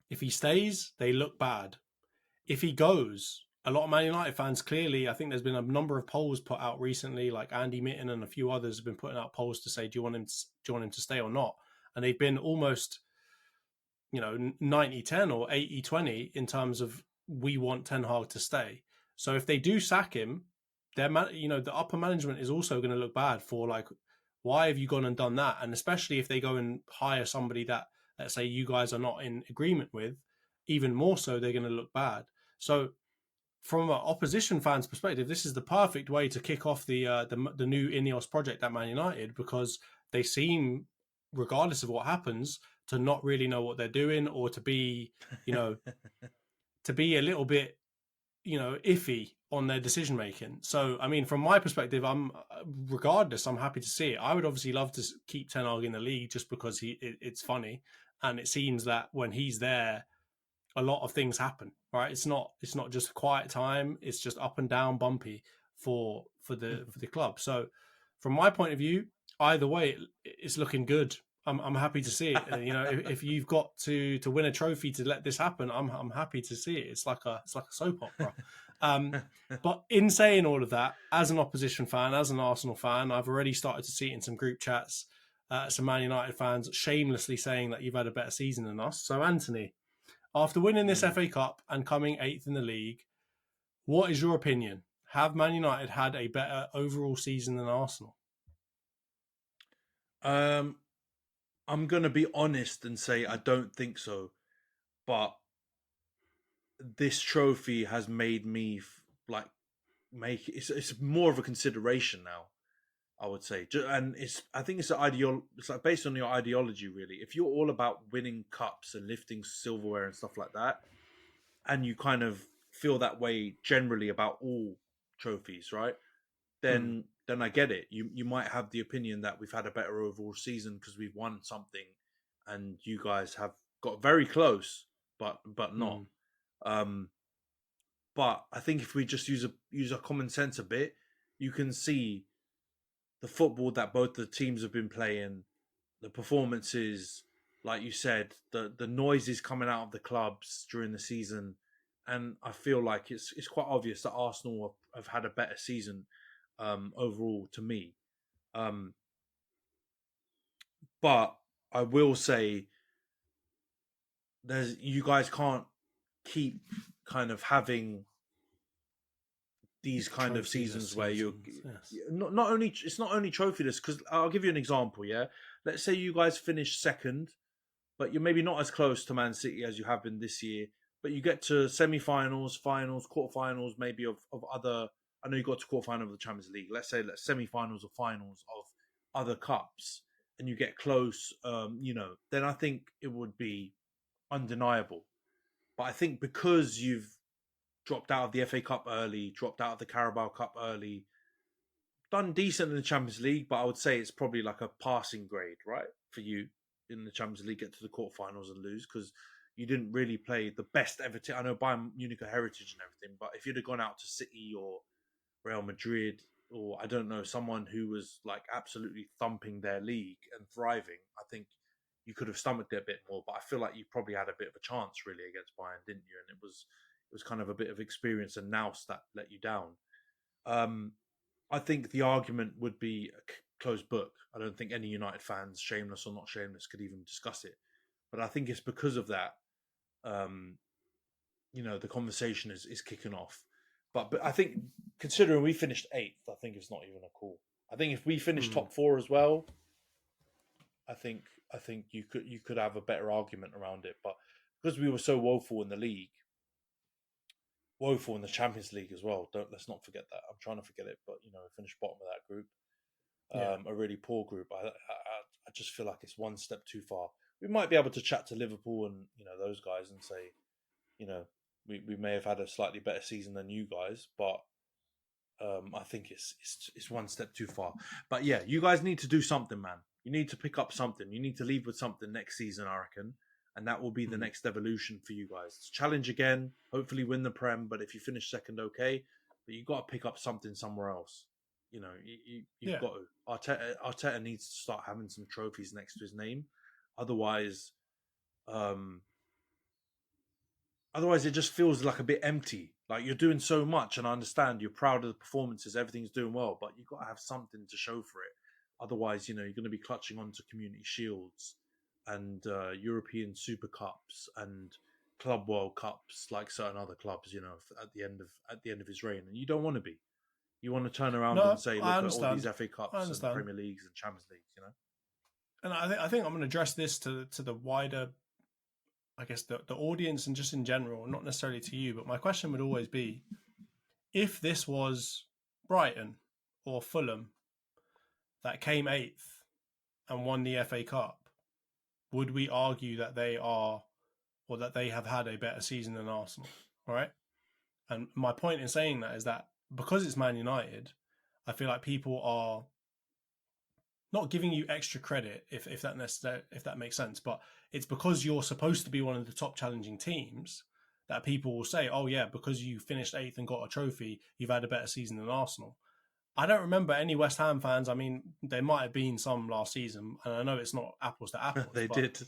[SPEAKER 5] if he stays, they look bad. If he goes, a lot of Man United fans clearly, I think there's been a number of polls put out recently, like Andy Mitten and a few others have been putting out polls to say, do you want him to stay or not? And they've been almost 90-10 or 80-20 in terms of we want Ten Hag to stay. So if they do sack him, the upper management is also going to look bad for why have you gone and done that? And especially if they go and hire somebody that, let's say, you guys are not in agreement with, even more so, they're going to look bad. So from an opposition fan's perspective, this is the perfect way to kick off the new Ineos project at Man United, because they seem, regardless of what happens, to not really know what they're doing, or to be, to be a little bit, iffy on their decision making. So, I mean, from my perspective, I'm happy to see it. I would obviously love to keep Ten Hag in the league just because it's funny, and it seems that when he's there, a lot of things happen. Right? It's not just quiet time. It's just up and down, bumpy for the club. So, from my point of view, either way, it's looking good. I'm happy to see it. If you've got to win a trophy to let this happen, I'm happy to see it. It's like a soap opera. But in saying all of that, as an opposition fan, as an Arsenal fan, I've already started to see it in some group chats, some Man United fans shamelessly saying that you've had a better season than us. So, Anthony, after winning this FA Cup and coming 8th in the league, what is your opinion? Have Man United had a better overall season than Arsenal?
[SPEAKER 6] I'm going to be honest and say I don't think so. But this trophy has made me it's more of a consideration now, I would say. And I think it's like based on your ideology, really. If you're all about winning cups and lifting silverware and stuff like that, and you kind of feel that way generally about all trophies, right? Then I get it. You might have the opinion that we've had a better overall season because we've won something, and you guys have got very close, but not. But I think if we just use our common sense a bit, you can see the football that both the teams have been playing, the performances, like you said, the noises coming out of the clubs during the season, and I feel like it's quite obvious that Arsenal have had a better season overall to me. But I will say you guys can't keep kind of having these kind of seasons where you're not only it's not only trophyless, because I'll give you an example. Yeah, let's say you guys finish second, but you're maybe not as close to Man City as you have been this year, but you get to semi-finals, finals, quarterfinals, maybe of other. I know you got to quarterfinal of the Champions League. Let's say semi-finals or finals of other cups, and you get close. Then I think it would be undeniable. But I think because you've dropped out of the FA Cup early, dropped out of the Carabao Cup early, done decent in the Champions League, but I would say it's probably like a passing grade, right, for you in the Champions League, get to the quarterfinals and lose because you didn't really play the best ever team. I know Bayern Munich are heritage and everything, but if you'd have gone out to City or Real Madrid, or I don't know, someone who was like absolutely thumping their league and thriving, I think you could have stomached it a bit more. But I feel like you probably had a bit of a chance really against Bayern, didn't you? And it was kind of a bit of experience and nous that let you down. I think the argument would be a closed book. I don't think any United fans, shameless or not shameless, could even discuss it. But I think it's because of that, the conversation is kicking off. But I think considering we finished 8th, I think it's not even a call. I think if we finished top 4 as well, I think you could have a better argument around it. But because we were so woeful in the league, woeful in the Champions League as well. Let's not forget that. I'm trying to forget it, but we finished bottom of that group. A really poor group. I just feel like it's one step too far. We might be able to chat to Liverpool and those guys and say, we may have had a slightly better season than you guys, but I think it's one step too far. But yeah, you guys need to do something, man. You need to pick up something. You need to leave with something next season, I reckon. And that will be the next evolution for you guys. Challenge again, hopefully win the Prem, but if you finish second, okay. But you've got to pick up something somewhere else. You've got to. Arteta needs to start having some trophies next to his name. Otherwise it just feels like a bit empty. Like you're doing so much, and I understand you're proud of the performances, everything's doing well, but you've got to have something to show for it. Otherwise, you're going to be clutching onto Community Shields and European Super Cups and Club World Cups like certain other clubs, at the end of his reign, and you don't want to be. You want to turn around and say, look at all these FA Cups and Premier Leagues and Champions Leagues,
[SPEAKER 5] And I think I'm going to address this to the wider, I guess, the audience and just in general, not necessarily to you, but my question would always be, if this was Brighton or Fulham that came 8th and won the FA Cup, would we argue that they are, or that they have had a better season than Arsenal, right? And my point in saying that is that because it's Man United, I feel like people are not giving you extra credit, if that makes sense, but it's because you're supposed to be one of the top challenging teams that people will say, oh yeah, because you finished 8th and got a trophy, you've had a better season than Arsenal. I don't remember any West Ham fans. I mean, there might have been some last season, and I know it's not apples to apples.
[SPEAKER 6] They did.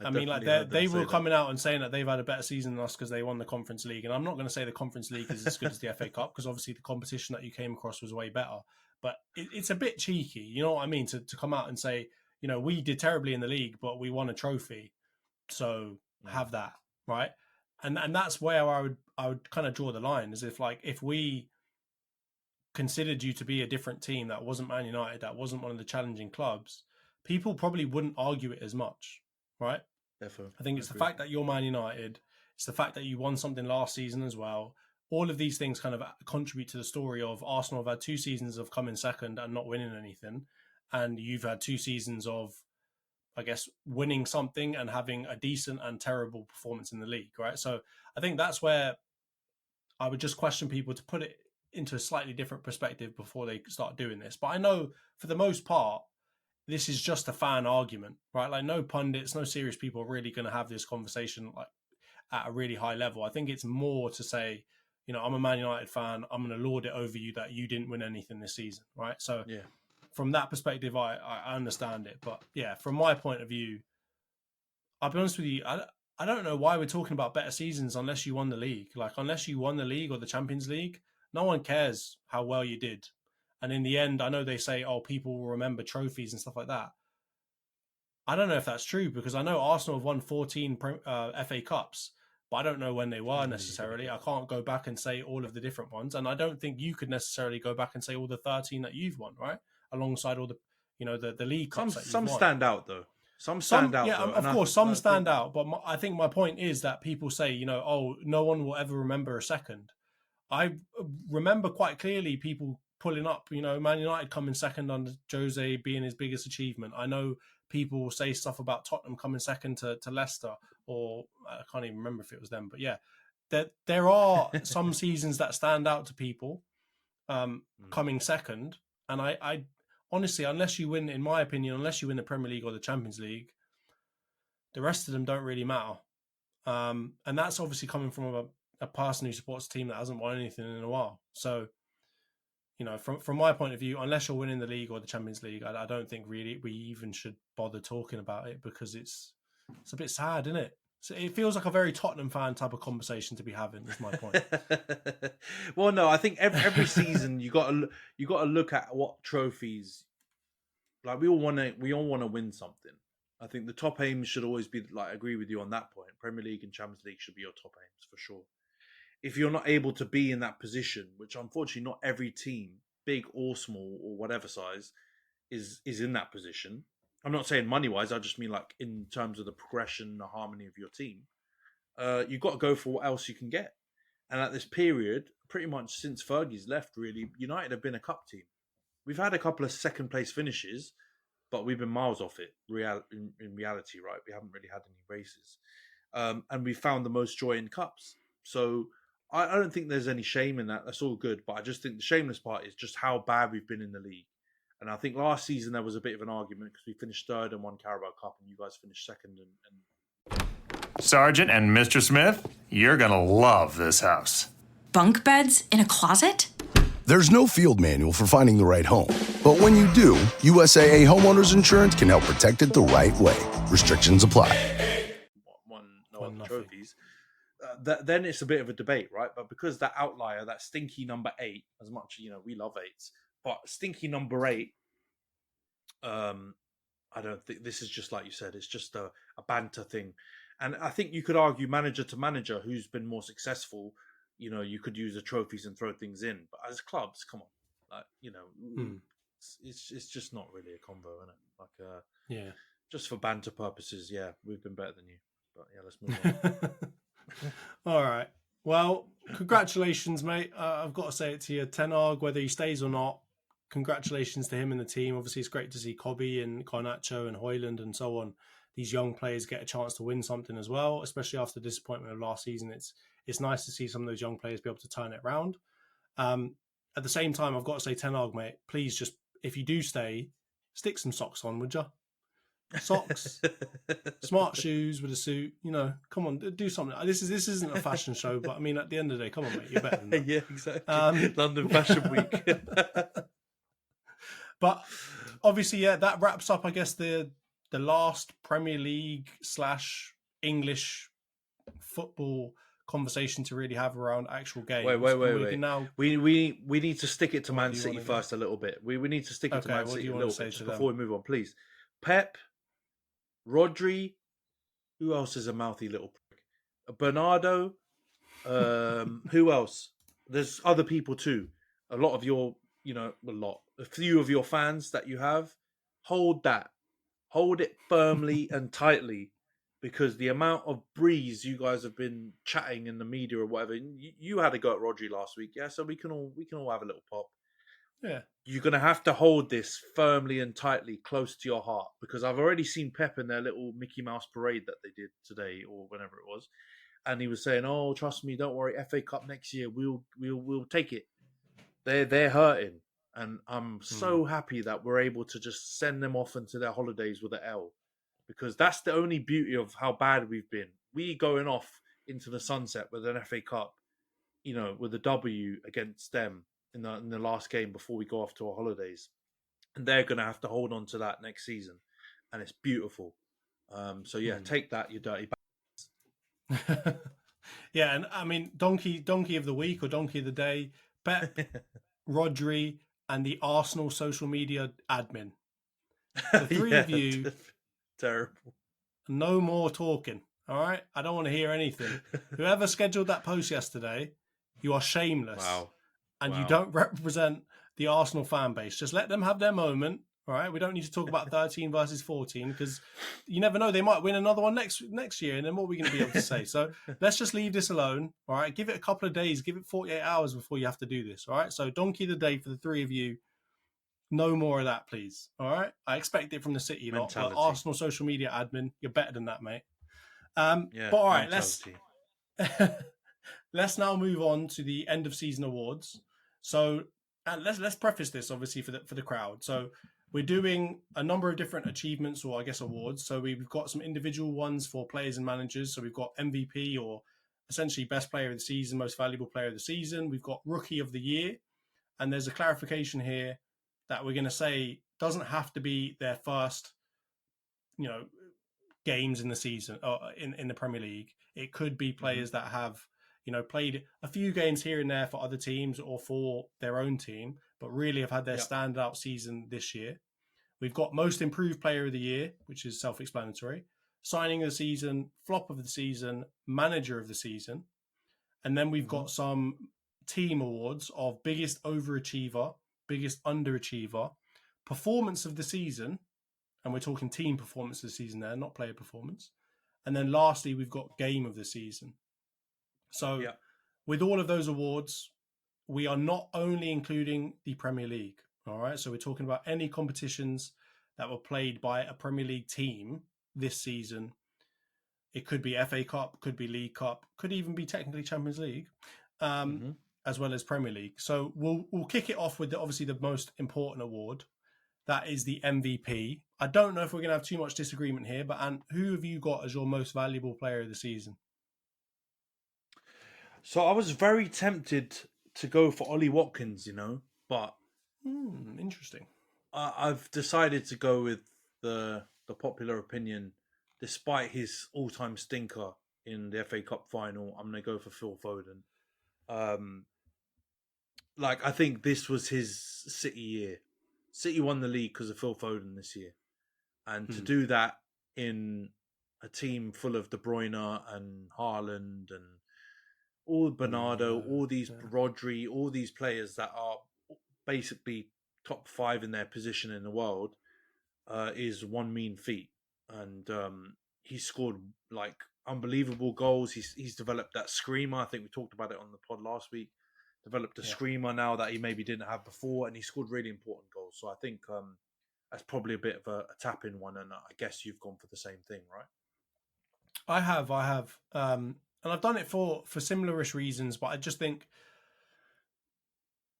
[SPEAKER 5] I mean, like they were coming out and saying that they've had a better season than us because they won the Conference League. And I'm not going to say the Conference League is as good as the FA Cup, because obviously the competition that you came across was way better. But it's a bit cheeky, you know what I mean, to come out and say, you know, we did terribly in the league, but we won a trophy, so have that, right? And that's where I would kind of draw the line, as if we considered you to be a different team that wasn't Man United, that wasn't one of the challenging clubs, people probably wouldn't argue it as much, right?
[SPEAKER 6] Definitely.
[SPEAKER 5] I think it's the fact that you're Man United, it's the fact that you won something last season as well. All of these things kind of contribute to the story of Arsenal have had 2 seasons of coming second and not winning anything, and you've had 2 seasons of, I guess, winning something and having a decent and terrible performance in the league, right? So I think that's where I would just question people to put it into a slightly different perspective before they start doing this. But I know for the most part, this is just a fan argument, right? Like no pundits, no serious people are really going to have this conversation like at a really high level. I think it's more to say, you know, I'm a Man United fan, I'm going to lord it over you that you didn't win anything this season, right? So
[SPEAKER 6] yeah,
[SPEAKER 5] from that perspective, I understand it. But yeah, from my point of view, I'll be honest with you, I don't know why we're talking about better seasons unless you won the league. Like, unless you won the league or the Champions League, no one cares how well you did. And in the end, I know they say, oh, people will remember trophies and stuff like that. I don't know if that's true, because I know Arsenal have won 14 FA Cups, but I don't know when they were necessarily. I can't go back and say all of the different ones. And I don't think you could necessarily go back and say all the 13 that you've won, right? Alongside all the, you know, the league cups that you've won.
[SPEAKER 6] Some stand out, though. Some stand out.
[SPEAKER 5] Yeah,
[SPEAKER 6] though,
[SPEAKER 5] of course, some stand out. But I think my point is that people say, you know, oh, no one will ever remember a second. I remember quite clearly people pulling up, you know, Man United coming second under Jose being his biggest achievement. I know people will say stuff about Tottenham coming second to Leicester, or I can't even remember if it was them. But yeah, there are some seasons that stand out to people coming second. And I honestly, unless you win, in my opinion, unless you win the Premier League or the Champions League, the rest of them don't really matter. And that's obviously coming from a person who supports a team that hasn't won anything in a while. So, you know, from my point of view, unless you're winning the league or the Champions League, I don't think really we even should bother talking about it, because it's a bit sad, isn't it? So it feels like a very Tottenham fan type of conversation to be having. Is my point.
[SPEAKER 6] Well, no, I think every season you got to look at what trophies. Like we all want to win something. I think the top aims should always be, like, I agree with you on that point. Premier League and Champions League should be your top aims for sure. If you're not able to be in that position, which unfortunately not every team, big or small or whatever size, is in that position. I'm not saying money-wise, I just mean like in terms of the progression, the harmony of your team. You've got to go for what else you can get. And at this period, pretty much since Fergie's left, really, United have been a cup team. We've had a couple of second-place finishes, but we've been miles off it in reality, right? We haven't really had any races. And we found the most joy in cups. So I don't think there's any shame in that. That's all good. But I just think the shameless part is just how bad we've been in the league. And I think last season there was a bit of an argument because we finished third and won Carabao Cup, and you guys finished second. And
[SPEAKER 7] Sergeant and Mr. Smith, you're going to love this house.
[SPEAKER 8] Bunk beds in a closet?
[SPEAKER 9] There's no field manual for finding the right home. But when you do, USAA Homeowners Insurance can help protect it the right way. Restrictions apply.
[SPEAKER 6] Won trophies. Then it's a bit of a debate, right? But because that outlier, that stinky number 8, as much, you know, we love 8s, but stinky number 8, I don't think this is just like you said. It's just a banter thing. And I think you could argue manager to manager who's been more successful. You know, you could use the trophies and throw things in. But as clubs, come on. Like, you know, it's just not really a convo, isn't it? Like,
[SPEAKER 5] yeah.
[SPEAKER 6] Just for banter purposes, yeah, we've been better than you. But yeah, let's move on.
[SPEAKER 5] All right. Well, congratulations, mate. I've got to say it to you. Ten Hag, whether he stays or not, congratulations to him and the team. Obviously, it's great to see Kobe and Garnacho and Hoyland and so on. These young players get a chance to win something as well, especially after the disappointment of last season. It's nice to see some of those young players be able to turn it around. At the same time, I've got to say, Ten Hag, mate, please just, if you do stay, stick some socks on, would you? Socks, smart shoes with a suit. You know, come on, do something. This isn't a fashion show, but I mean, at the end of the day, come on, mate, you're better than that.
[SPEAKER 6] Yeah, exactly. London Fashion Week.
[SPEAKER 5] But obviously, yeah, that wraps up, I guess, the last Premier League / English football conversation to really have around actual games.
[SPEAKER 6] Wait.
[SPEAKER 5] Now...
[SPEAKER 6] We need to stick it to Man City first a little bit. We need to stick it to Man City a little bit just before we move on, please. Pep, Rodri, who else is a mouthy little prick? Bernardo, who else? There's other people too. A lot of your, a few of your fans that you have, hold it firmly and tightly, because the amount of breeze you guys have been chatting in the media or whatever, you had a go at Rodri last week, yeah. So we can all have a little pop.
[SPEAKER 5] Yeah,
[SPEAKER 6] you're going to have to hold this firmly and tightly close to your heart, because I've already seen Pep in their little Mickey Mouse parade that they did today or whenever it was, and he was saying, "Oh, trust me, don't worry, FA Cup next year, we'll take it." They're hurting, and I'm so happy that we're able to just send them off into their holidays with an L, because that's the only beauty of how bad we've been. We going off into the sunset with an FA Cup, with a W against them in the last game before we go off to our holidays, and they're going to have to hold on to that next season, and it's beautiful. So yeah, take that, you dirty
[SPEAKER 5] bastards. Yeah, and I mean, donkey of the week or donkey of the day, Pep, Rodri, and the Arsenal social media admin. The three of you,
[SPEAKER 6] terrible.
[SPEAKER 5] No more talking. All right, I don't want to hear anything. Whoever scheduled that post yesterday, you are shameless.
[SPEAKER 6] Wow.
[SPEAKER 5] And you don't represent the Arsenal fan base. Just let them have their moment. All right, we don't need to talk about 13 versus 14, because you never know, they might win another one next year, and then what are we going to be able to say? So let's just leave this alone. All right, give it a couple of days, give it 48 hours before you have to do this. All right, so donkey of the day for the three of you. No more of that, please. All right, I expect it from the City lot, but Arsenal social media admin, you're better than that, mate. But all right, let's now move on to the end of season awards. So, and let's preface this obviously for the crowd. So we're doing a number of different achievements, or I guess awards. So we've got some individual ones for players and managers. So we've got MVP, or essentially best player of the season, most valuable player of the season. We've got rookie of the year, and there's a clarification here that we're going to say doesn't have to be their first, games in the season or in the Premier League. It could be players that have played a few games here and there for other teams or for their own team, but really have had their standout season this year. We've got most improved player of the year, which is self-explanatory, signing of the season, flop of the season, manager of the season. And then we've got some team awards of biggest overachiever, biggest underachiever, performance of the season, and we're talking team performance of the season there, not player performance. And then lastly, we've got game of the season. So with all of those awards, we are not only including the Premier League, all right? So we're talking about any competitions that were played by a Premier League team this season. It could be FA Cup, could be League Cup, could even be technically Champions League, as well as Premier League. So we'll kick it off with obviously the most important award. That is the MVP. I don't know if we're going to have too much disagreement here, but Ant, who have you got as your most valuable player of the season?
[SPEAKER 6] So I was very tempted to go for Ollie Watkins, but
[SPEAKER 5] interesting.
[SPEAKER 6] I've decided to go with the popular opinion, despite his all-time stinker in the FA Cup final. I'm going to go for Phil Foden. I think this was his City year. City won the league because of Phil Foden this year, and to do that in a team full of De Bruyne and Haaland and all Bernardo, all these Rodri, all these players that are basically top 5 in their position in the world, is one mean feat. And he scored unbelievable goals. He's developed that screamer. I think we talked about it on the pod last week. Developed a screamer now that he maybe didn't have before, and he scored really important goals. So I think that's probably a bit of a tap-in one, and I guess you've gone for the same thing, right?
[SPEAKER 5] I have, and I've done it for similar-ish reasons, but I just think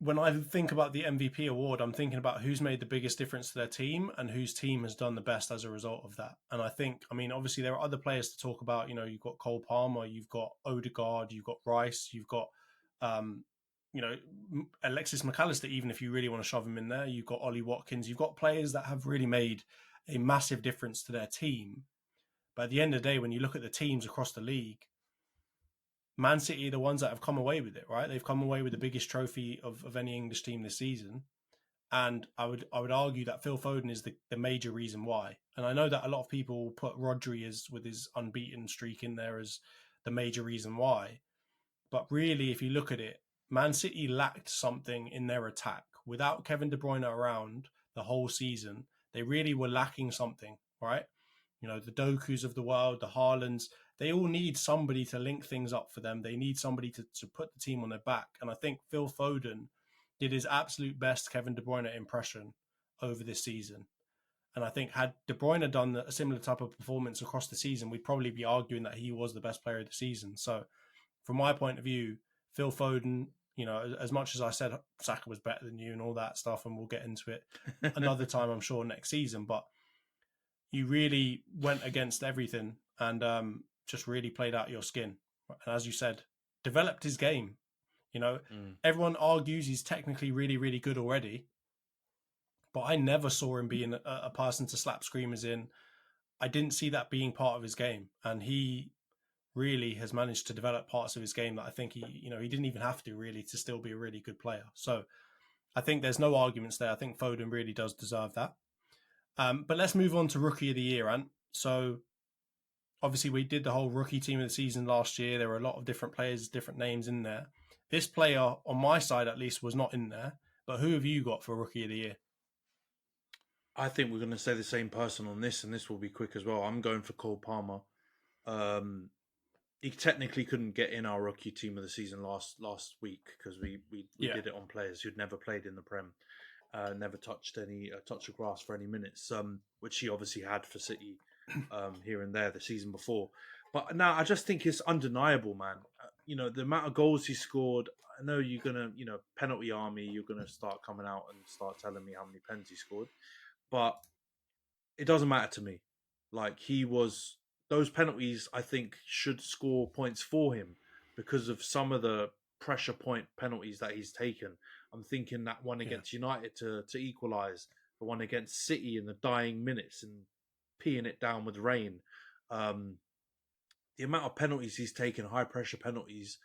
[SPEAKER 5] when I think about the MVP award, I'm thinking about who's made the biggest difference to their team and whose team has done the best as a result of that. And I think, I mean, obviously there are other players to talk about. You know, you've got Cole Palmer, you've got Odegaard, you've got Rice, you've got, Alexis McAllister, even if you really want to shove him in there. You've got Ollie Watkins. You've got players that have really made a massive difference to their team. But at the end of the day, when you look at the teams across the league, Man City are the ones that have come away with it, right? They've come away with the biggest trophy of any English team this season. And I would argue that Phil Foden is the major reason why. And I know that a lot of people put Rodri with his unbeaten streak in there as the major reason why. But really, if you look at it, Man City lacked something in their attack. Without Kevin De Bruyne around the whole season, they really were lacking something, right? You know, the Dokus of the world, the Haalands, they all need somebody to link things up for them. They need somebody to put the team on their back. And I think Phil Foden did his absolute best Kevin De Bruyne impression over this season. And I think had De Bruyne done a similar type of performance across the season, we'd probably be arguing that he was the best player of the season. So from my point of view, Phil Foden, you know, as much as I said Saka was better than you and all that stuff, and we'll get into it another time, I'm sure, next season, but you really went against everything and just really played out your skin. And as you said, developed his game. You know, everyone argues he's technically really, really good already, but I never saw him being a person to slap screamers in. I didn't see that being part of his game. And he really has managed to develop parts of his game that I think he didn't even have to really to still be a really good player. So I think there's no arguments there. I think Foden really does deserve that. But let's move on to Rookie of the Year, Ant. So obviously we did the whole rookie team of the season last year. There were a lot of different players, different names in there. This player, on my side at least, was not in there. But who have you got for Rookie of the Year?
[SPEAKER 6] I think we're going to say the same person on this, and this will be quick as well. I'm going for Cole Palmer. He technically couldn't get in our rookie team of the season last week because we did it on players who'd never played in the Prem, never touched of grass for any minutes, which he obviously had for City here and there the season before. But now I just think it's undeniable, man. The amount of goals he scored. I know you're gonna, penalty army. You're gonna start coming out and start telling me how many pens he scored, but it doesn't matter to me. Like those penalties, I think, should score points for him because of some of the pressure point penalties that he's taken. I'm thinking that one against United to equalise, the one against City in the dying minutes and peeing it down with rain. The amount of penalties he's taken, high pressure penalties,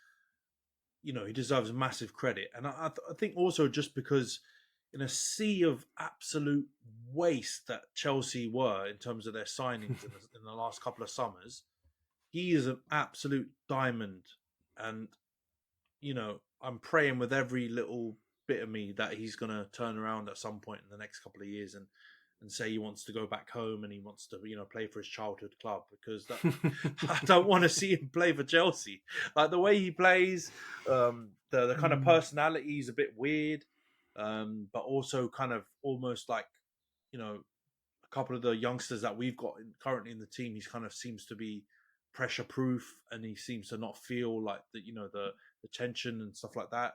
[SPEAKER 6] he deserves massive credit. And I think also just because in a sea of absolute waste that Chelsea were in terms of their signings in the last couple of summers, he is an absolute diamond. And, I'm praying with every little bit of me that he's going to turn around at some point in the next couple of years and say he wants to go back home and he wants to, play for his childhood club, because I don't want to see him play for Chelsea. Like the way he plays, the kind of personality is a bit weird. But also kind of almost like, a couple of the youngsters that we've got currently in the team, he's kind of seems to be pressure proof and he seems to not feel like the tension and stuff like that.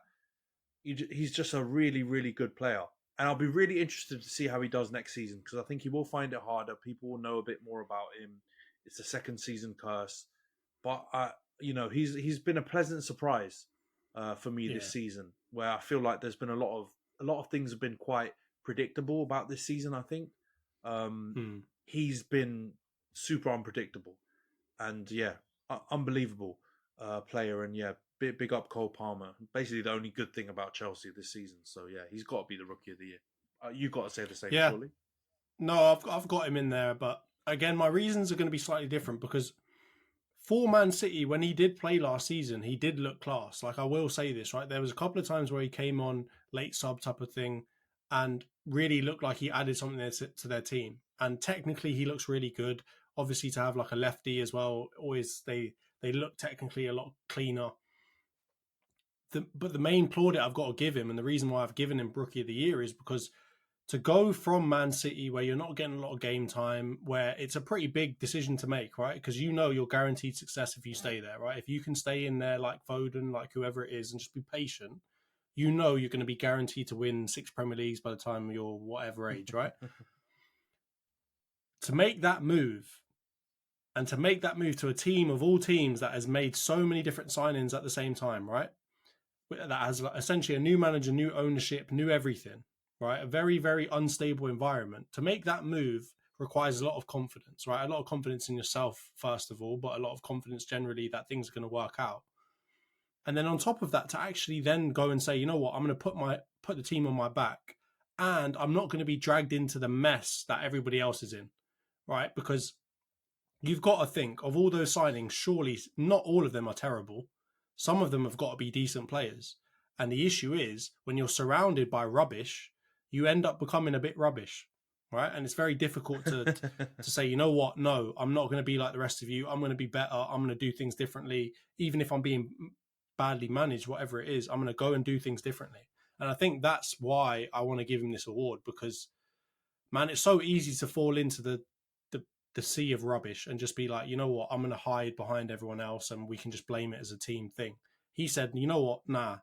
[SPEAKER 6] He's just a really, really good player. And I'll be really interested to see how he does next season, because I think he will find it harder. People will know a bit more about him. It's a second season curse. But, he's been a pleasant surprise for me this season, where I feel like there's been a lot of things have been quite predictable about this season, I think. He's been super unpredictable. And, unbelievable player. And, big up Cole Palmer. Basically the only good thing about Chelsea this season. So, he's got to be the Rookie of the Year. You've got to say the same, surely.
[SPEAKER 5] No, I've got him in there. But, again, my reasons are going to be slightly different because for Man City, when he did play last season, he did look class. Like, I will say this, right? There was a couple of times where he came on late sub type of thing and really looked like he added something to their team. And technically, he looks really good. obviously to have like a lefty as well, always they look technically a lot cleaner. But the main plaudit I've got to give him, and the reason why I've given him Rookie of the Year, is because to go from Man City, where you're not getting a lot of game time, where it's a pretty big decision to make, right? Because you know you're guaranteed success if you stay there, right? If you can stay in there like Foden, like whoever it is, and just be patient, you know you're going to be guaranteed to win 6 Premier Leagues by the time you're whatever age, right? To make that move, and to make that move to a team of all teams that has made so many different signings at the same time, right? That has essentially a new manager, new ownership, new everything, right? A very, very unstable environment. To make that move requires a lot of confidence, right? A lot of confidence in yourself, first of all, but a lot of confidence generally that things are going to work out. And then on top of that, to actually then go and say, you know what, I'm going to put the team on my back, and I'm not going to be dragged into the mess that everybody else is in, right? Because you've got to think of all those signings, surely not all of them are terrible. Some of them have got to be decent players. And the issue is, when you're surrounded by rubbish, you end up becoming a bit rubbish, right? And it's very difficult to say, you know what, no, I'm not going to be like the rest of you. I'm going to be better. I'm going to do things differently. Even if I'm being badly managed, whatever it is, I'm going to go and do things differently. And I think that's why I want to give him this award, because, man, it's so easy to fall into the sea of rubbish and just be like, you know what, I'm going to hide behind everyone else and we can just blame it as a team thing. He said, you know what, nah,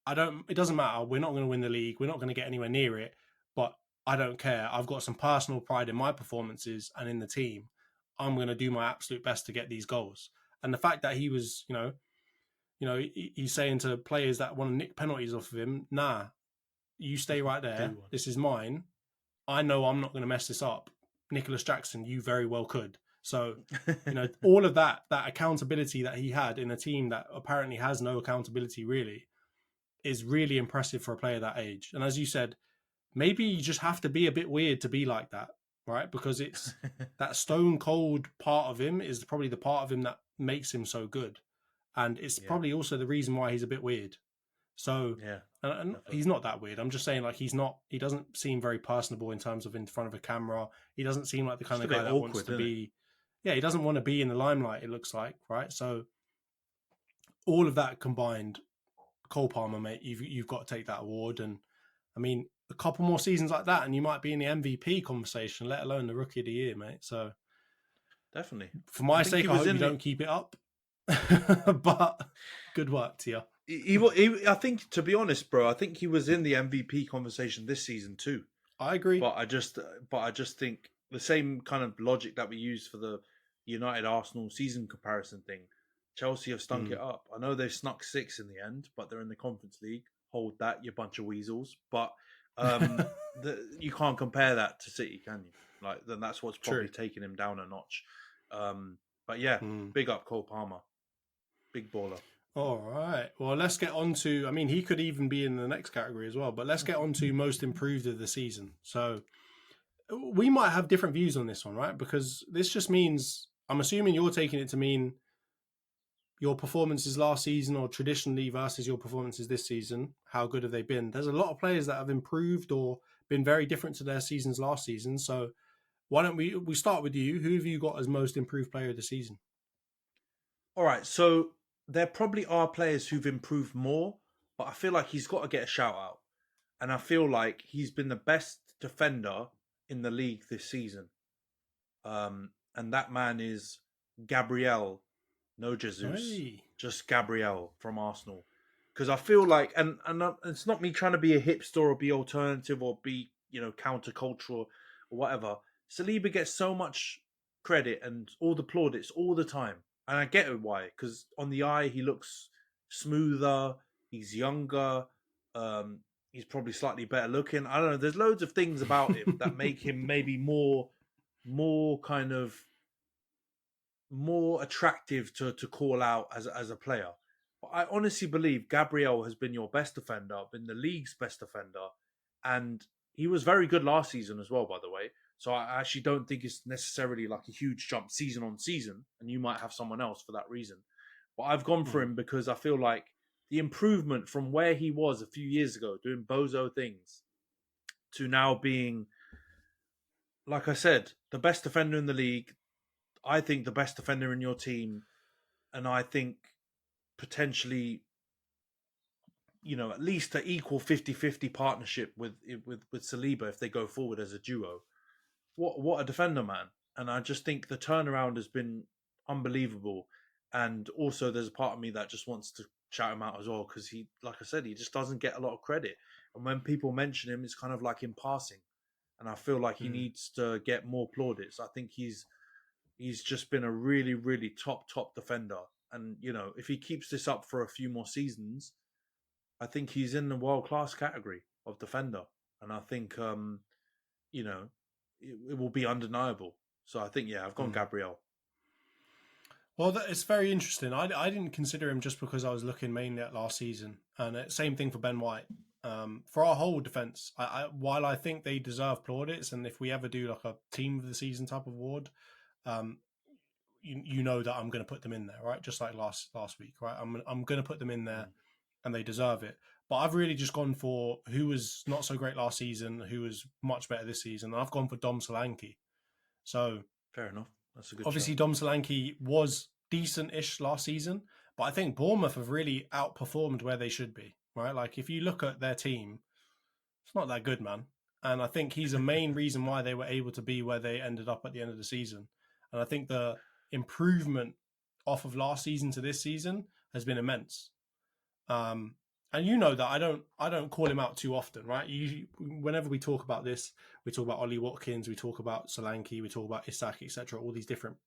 [SPEAKER 5] it doesn't matter. We're not going to win the league. We're not going to get anywhere near it, but I don't care. I've got some personal pride in my performances and in the team. I'm going to do my absolute best to get these goals. And the fact that he was, he's saying to players that want to nick penalties off of him, nah, you stay right there. This is mine. I know I'm not going to mess this up. Nicholas Jackson, you very well could. So, all of that accountability that he had in a team that apparently has no accountability really, is really impressive for a player that age. And as you said, maybe you just have to be a bit weird to be like that, right? Because it's that stone cold part of him is probably the part of him that makes him so good. And it's probably also the reason why he's a bit weird. So, and he's not that weird. I'm just saying, like, he doesn't seem very personable in terms of in front of a camera. He doesn't seem like the kind of guy that wants to be. Yeah, he doesn't want to be in the limelight, it looks like, right? So all of that combined, Cole Palmer, mate, you've got to take that award. And I mean, a couple more seasons like that and you might be in the MVP conversation, let alone the Rookie of the Year, mate. So
[SPEAKER 6] definitely.
[SPEAKER 5] For my sake, I hope you don't keep it up. But good work to you.
[SPEAKER 6] I think, to be honest, bro, I think he was in the MVP conversation this season too.
[SPEAKER 5] I agree.
[SPEAKER 6] But I just think the same kind of logic that we used for the United Arsenal season comparison thing, Chelsea have stunk it up. I know they snuck 6 in the end, but they're in the Conference League. Hold that, you bunch of weasels. But you can't compare that to City, can you? Like, then that's what's probably taking him down a notch. But yeah, big up Cole Palmer. Big baller.
[SPEAKER 5] All right. Well, let's get on to, I mean, he could even be in the next category as well, but let's get on to most improved of the season. So we might have different views on this one, right? Because this just means, I'm assuming you're taking it to mean your performances last season or traditionally versus your performances this season. How good have they been? There's a lot of players that have improved or been very different to their seasons last season. So why don't we start with you? Who have you got as most improved player of the season?
[SPEAKER 6] All right. So there probably are players who've improved more, but I feel like he's got to get a shout out. And I feel like he's been the best defender in the league this season. And that man is Gabriel, no Jesus, just Gabriel from Arsenal. Because I feel like, and it's not me trying to be a hipster or be alternative or be, countercultural or whatever. Saliba gets so much credit and all the plaudits all the time. And I get it why, because on the eye, he looks smoother, he's younger, he's probably slightly better looking. I don't know, there's loads of things about him that make him maybe more attractive to call out as a player. But I honestly believe Gabriel has been your best defender, been the league's best defender, and he was very good last season as well, by the way. So I actually don't think it's necessarily like a huge jump season on season, and you might have someone else for that reason. But I've gone for him because I feel like the improvement from where he was a few years ago, doing bozo things, to now being, like I said, the best defender in the league, I think the best defender in your team, and I think potentially, at least an equal 50-50 partnership with Saliba if they go forward as a duo. What a defender, man. And I just think the turnaround has been unbelievable. And also there's a part of me that just wants to shout him out as well, because he, like I said, he just doesn't get a lot of credit. And when people mention him, it's kind of like in passing. And I feel like he needs to get more plaudits. I think he's just been a really, really top defender. And, if he keeps this up for a few more seasons, I think he's in the world-class category of defender. And I think, it will be undeniable. So I think, I've gone Gabriel.
[SPEAKER 5] Well, it's very interesting. I didn't consider him just because I was looking mainly at last season. And same thing for Ben White. For our whole defence, while I think they deserve plaudits, and if we ever do like a team of the season type of award, you know that I'm going to put them in there, right? Just like last week, right? I'm going to put them in there, and they deserve it. But I've really just gone for who was not so great last season, who was much better this season. And I've gone for Dom Solanke. So
[SPEAKER 6] fair enough. That's a good.
[SPEAKER 5] Obviously,
[SPEAKER 6] shout.
[SPEAKER 5] Dom Solanke was decent-ish last season, but I think Bournemouth have really outperformed where they should be, right? Like, if you look at their team, it's not that good, man. And I think he's a main reason why they were able to be where they ended up at the end of the season. And I think the improvement off of last season to this season has been immense. And you know that I don't call him out too often, right? Whenever we talk about this, we talk about Ollie Watkins, we talk about Solanke, we talk about Isak, etc. All these different,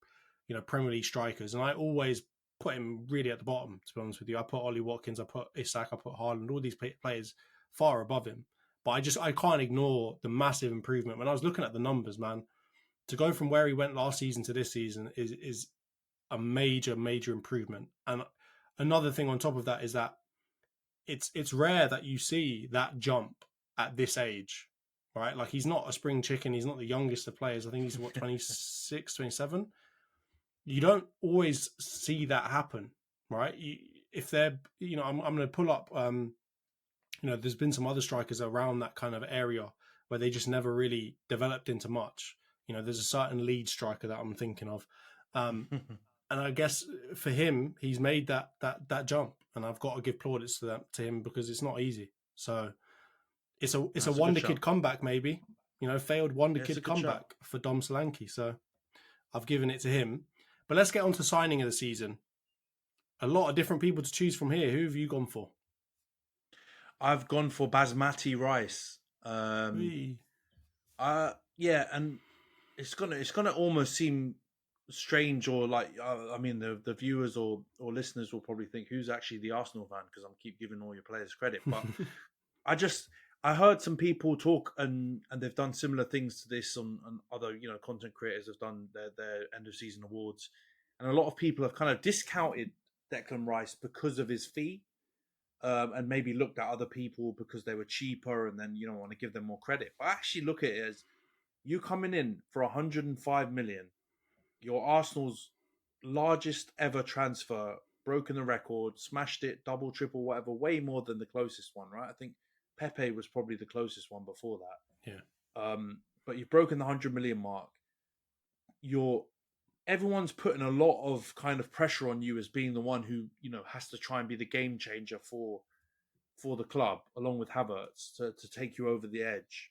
[SPEAKER 5] Premier League strikers, and I always put him really at the bottom. To be honest with you, I put Ollie Watkins, I put Isak, I put Haaland, all these players far above him. But I can't ignore the massive improvement. When I was looking at the numbers, man, to go from where he went last season to this season is a major improvement. And another thing on top of that is that it's rare that you see that jump at this age, right? Like, he's not a spring chicken. He's not the youngest of players. I think he's 26, 27. You don't always see that happen, right? If they're, I'm going to pull up, there's been some other strikers around that kind of area where they just never really developed into much. There's a certain lead striker that I'm thinking of. And I guess for him, he's made that jump, and I've got to give plaudits to him because it's not easy. So it's a wonder kid comeback, maybe, failed wonder kid comeback for Dom Solanke. So I've given it to him. But let's get on to signing of the season. A lot of different people to choose from here. Who have you gone for?
[SPEAKER 6] I've gone for Basmati Rice. And it's gonna almost seem strange, or like, the viewers or listeners will probably think, who's actually the Arsenal fan, because I'm keep giving all your players credit. But I heard some people talk, and they've done similar things to this on other content creators have done their end of season awards, and a lot of people have kind of discounted Declan Rice because of his fee, and maybe looked at other people because they were cheaper, and then want to give them more credit. But I actually look at it as, you coming in for 105 million. Your Arsenal's largest ever transfer, broken the record, smashed it, double, triple, whatever, way more than the closest one, right? I think Pepe was probably the closest one before that.
[SPEAKER 5] Yeah.
[SPEAKER 6] But you've broken the 100 million mark. Everyone's putting a lot of kind of pressure on you as being the one who, has to try and be the game changer for the club, along with Havertz, to take you over the edge.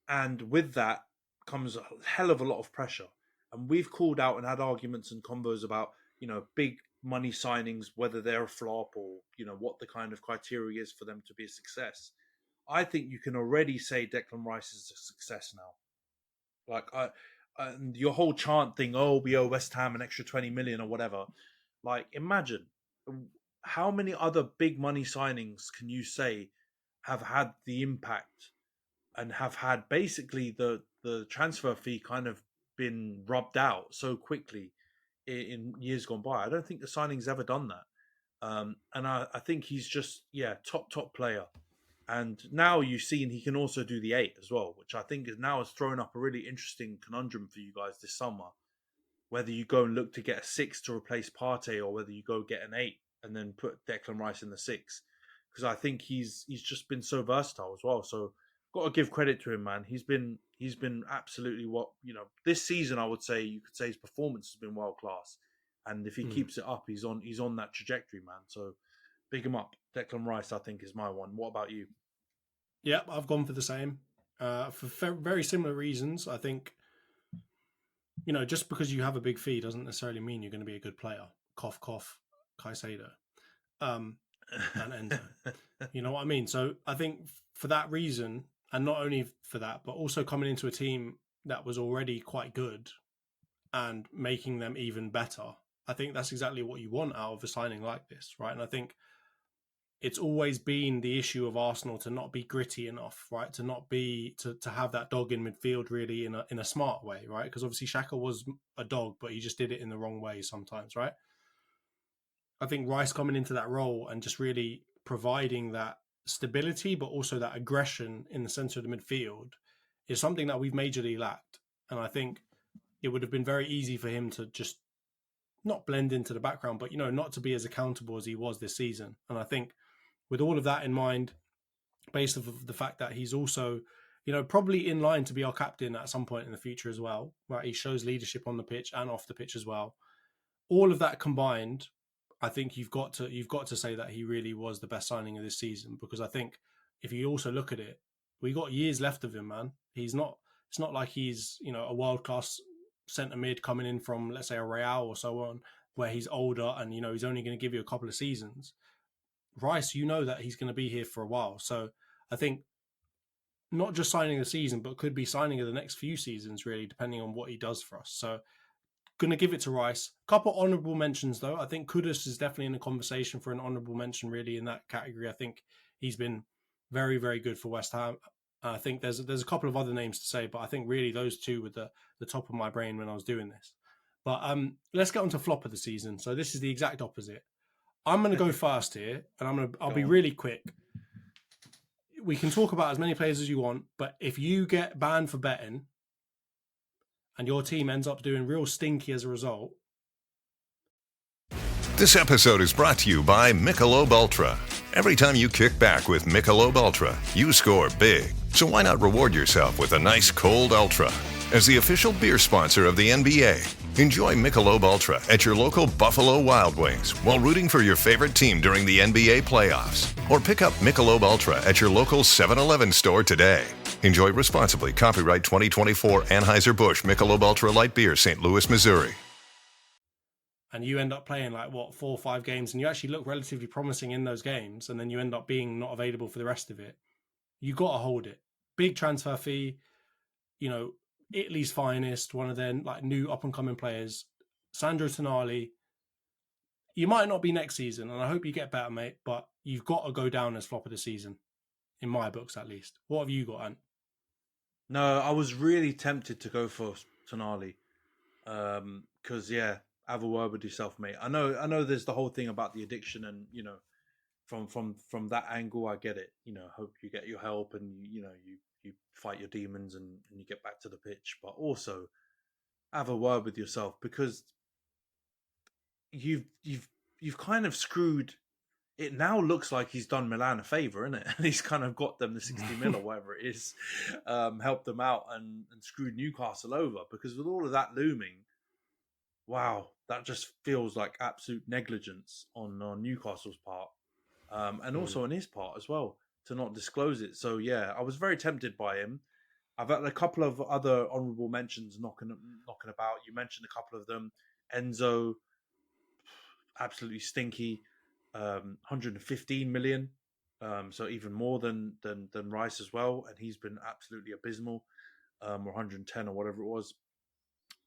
[SPEAKER 6] And with that comes a hell of a lot of pressure. And we've called out and had arguments and combos about, big money signings, whether they're a flop or, what the kind of criteria is for them to be a success. I think you can already say Declan Rice is a success now. Like, and your whole chant thing, we owe West Ham an extra 20 million or whatever. Like, imagine how many other big money signings can you say have had the impact and have had basically the transfer fee kind of been rubbed out so quickly in years gone by. I don't think the signing's ever done that. And I think he's just, top player. And now you've seen he can also do the 8 as well, which I think has thrown up a really interesting conundrum for you guys this summer. Whether you go and look to get a 6 to replace Partey, or whether you go get an 8 and then put Declan Rice in the 6. Because I think he's just been so versatile as well. So got to give credit to him, man. He's been absolutely this season. I would say you could say his performance has been world class, and if he keeps it up, he's on that trajectory, man. So big him up. Declan Rice, I think, is my one. What about you?
[SPEAKER 5] Yeah, I've gone for the same. For very similar reasons. I think, just because you have a big fee doesn't necessarily mean you're going to be a good player. Cough, cough, Caicedo. And Enzo. You know what I mean? So I think for that reason, and not only for that, but also coming into a team that was already quite good and making them even better, I think that's exactly what you want out of a signing like this, right? And I think it's always been the issue of Arsenal to not be gritty enough, right? To not be to have that dog in midfield really in a smart way, right? Because obviously Xhaka was a dog, but he just did it in the wrong way sometimes, right? I think Rice coming into that role and just really providing that stability, but also that aggression in the centre of the midfield is something that we've majorly lacked. And I think it would have been very easy for him to just not blend into the background, but, not to be as accountable as he was this season. And I think with all of that in mind, based off of the fact that he's also, probably in line to be our captain at some point in the future as well, right? He shows leadership on the pitch and off the pitch as well. All of that combined, I think you've got to say that he really was the best signing of this season, because I think if you also look at it, we got years left of him, man. It's not like he's, a world-class centre mid coming in from, let's say, a Real or so on, where he's older and, he's only going to give you a couple of seasons. Rice, that he's going to be here for a while. So I think not just signing the season, but could be signing of the next few seasons, really, depending on what he does for us. So going to give it to Rice. Couple honourable mentions, though. I think Kudus is definitely in the conversation for an honourable mention, really, in that category. I think he's been very, very good for West Ham. I think there's a couple of other names to say, but I think really those two were the top of my brain when I was doing this. But let's get on to flop of the season. So this is the exact opposite. I'm going to go first here, and I'll be really quick. We can talk about as many players as you want, but if you get banned for betting and your team ends up doing real stinky as a result.
[SPEAKER 10] This episode is brought to you by Michelob Ultra. Every time you kick back with Michelob Ultra, you score big. So why not reward yourself with a nice cold Ultra? As the official beer sponsor of the NBA, enjoy Michelob Ultra at your local Buffalo Wild Wings while rooting for your favorite team during the NBA playoffs. Or pick up Michelob Ultra at your local 7-Eleven store today. Enjoy responsibly. Copyright 2024 Anheuser-Busch Michelob Ultra Light Beer, St. Louis, Missouri.
[SPEAKER 5] And you end up playing 4 or 5 games and you actually look relatively promising in those games, and then you end up being not available for the rest of it. You got to hold it. Big transfer fee, Italy's finest, one of their new up-and-coming players, Sandro Tonali. You might not be next season, and I hope you get better, mate, but you've got to go down as flop of the season, in my books at least. What have you got, Ant?
[SPEAKER 6] No, I was really tempted to go for Tonali because, have a word with yourself, mate. I know there's the whole thing about the addiction and, from that angle, I get it. Hope you get your help and, you fight your demons and you get back to the pitch. But also have a word with yourself, because you've kind of screwed. It now looks like he's done Milan a favour, isn't it? And he's kind of got them the 60 mil or whatever it is, helped them out and screwed Newcastle over. Because with all of that looming, wow, that just feels like absolute negligence on Newcastle's part, and also on his part as well, to not disclose it. So yeah, I was very tempted by him. I've had a couple of other honourable mentions knocking about. You mentioned a couple of them. Enzo, absolutely stinky. 115 million, so even more than Rice as well, and he's been absolutely abysmal, or 110 or whatever it was.